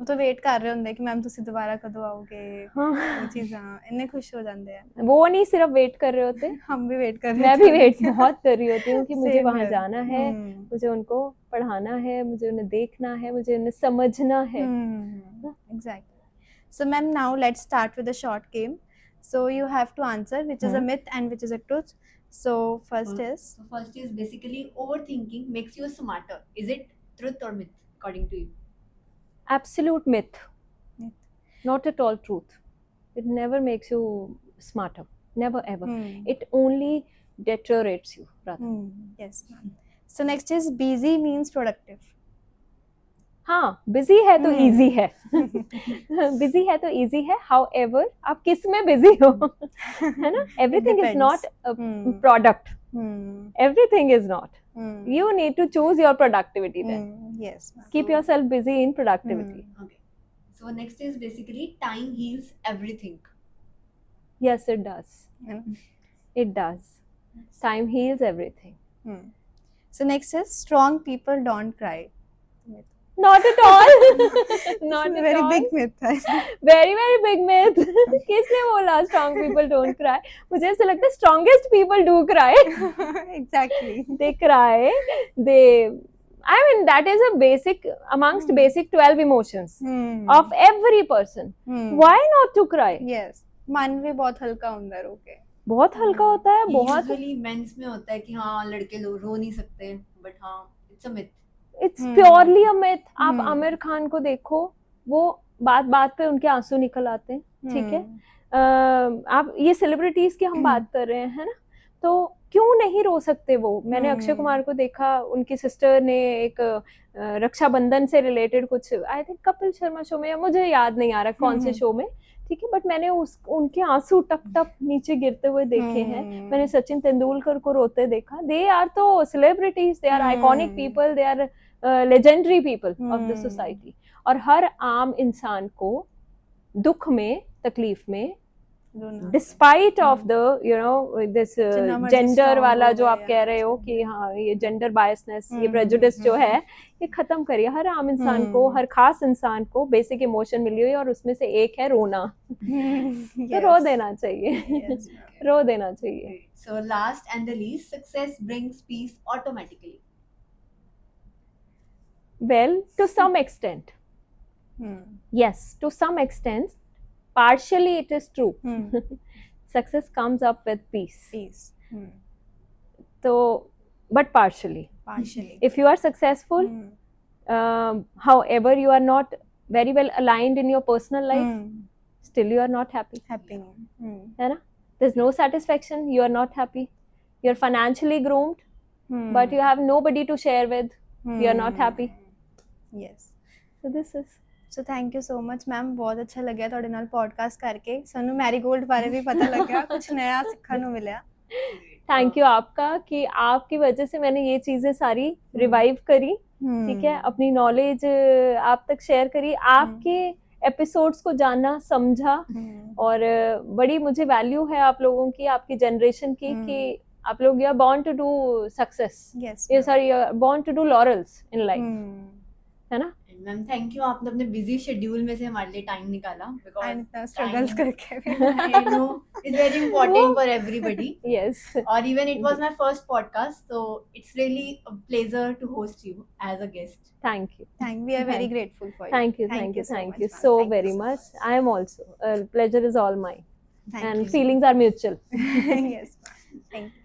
ਉਹ ਤਾਂ ਵੇਟ ਕਰ ਰਹੇ ਹੁੰਦੇ ਕਿ ਮੈਮ ਤੁਸੀਂ ਦੁਬਾਰਾ ਕਦੋਂ ਆਓਗੇ, हाँ, ਉਹ ਚੀਜ਼ਾਂ ਇੰਨੇ ਖੁਸ਼ ਹੋ ਜਾਂਦੇ ਆ। वो नहीं सिर्फ वेट कर रहे होते, हम भी वेट कर रहे मैं थे भी वेट उनकी। बहुत कर रही होती हूँ कि मुझे Same वहां here. जाना है, मुझे उनको पढ़ाना है, मुझे उन्हें देखना है, मुझे उन्हें समझना है। Exactly. So, ma'am, now let's start with a short game. So you have to answer which is a myth and which is a truth. So first is So first is basically overthinking makes you smarter. Is it truth or myth according to you? Absolute myth, Myth. not at all truth. It never makes you smarter, never ever. It only deteriorates you rather. Yes, ma'am. So next is busy means productive. हाँ, busy है तो easy है, busy है तो easy है। However आप किस में बिजी हो, है ना। Everything is not product, everything is not, you need to choose your productivity then. Yes, ma'am. Keep yourself busy in productivity. Okay. So next is basically time heals everything. Yes, it does. It does. Time heals everything. So next is strong people don't cry. Not at all. Not at very all. big myth है। Very very big myth. किसने बोला strong people don't cry? मुझे ऐसा लगता है strongest people do cry. Exactly. They cry. I mean that is a basic amongst basic 12 emotions of every person. Why not to cry? Yes. मन भी बहुत हल्का ਹੁੰਦਾ रो के। बहुत हल्का होता है, बहुत। Usually men's में होता है कि हाँ लड़के रो नहीं सकते, but हाँ it's a myth. It's purely a myth. आप आमिर खान को देखो, वो बात बात पे उनके आंसू निकल आते हैं, ठीक है। आप ये सेलिब्रिटीज की हम बात कर रहे हैं, है ना, तो क्यों नहीं रो सकते वो। मैंने अक्षय कुमार को देखा, उनकी सिस्टर ने एक रक्षाबंधन से रिलेटेड कुछ, I think Kapil Sharma show में, या मुझे याद नहीं आ रहा कौन से शो में, ठीक है, बट मैंने उनके आंसू टप टप नीचे गिरते हुए देखे हैं। मैंने सचिन तेंदुलकर को रोते देखा। दे आर तो celebrities, they are iconic people, they are legendary people of the society. और हर आम इंसान को दुख में, तकलीफ में, despite of the you know this gender वाला जो आप कह रहे हो कि हाँ ये जेंडर बायसनेस, ये प्रेजुडिस जो है, ये खत्म करिए। हर आम इंसान को, हर खास इंसान को बेसिक इमोशन मिली हुई है, और उसमें से एक है रोना। तो रो देना चाहिए, रो देना चाहिए। So last and the least, success brings peace automatically. Well, to some extent, yes, to some extent, partially it is true. Success comes up with peace. So, but partially. If you are successful, however, you are not very well aligned in your personal life, still you are not happy. है ना? There's no satisfaction. You are not happy. You are financially groomed, but you have nobody to share with. You are not happy. Yes. So this is. So thank you so much ma'am, बहुत अच्छा ਲੱਗਿਆ ਤੁਹਾਡੇ ਨਾਲ podcast ਕਰਕੇ। ਸਾਨੂੰ marigold बारे भी पता लगा, कुछ नया सीखने को मिला। थैंक यू आपका, कि आपकी वजह से मैंने ये चीजें सारी रिवाइव करी, ठीक है, अपनी नॉलेज आप तक शेयर करी, आपके एपिसोड्स को जाना, समझा, और बड़ी मुझे वैल्यू है आप लोगों की, आपकी जनरेशन की, कि आप लोग you are born to do success, you are born to do laurels in life, है ना। मैम थैंक यू, आपने अपने बिजी शेड्यूल में से हमारे लिए टाइम निकाला एंड बिकॉज इतना स्ट्रगल्स करके भी I know it's very important for everybody Yes. और even it was my first podcast, so it's really a pleasure to host you as a guest. Thank you. we are very Thank you. grateful for you. Thank you. so Thank you much, ma'am. so Thank you very so much. I am also. Pleasure is all mine. Thank And you. feelings are mutual. Yes, ma'am. Thank you.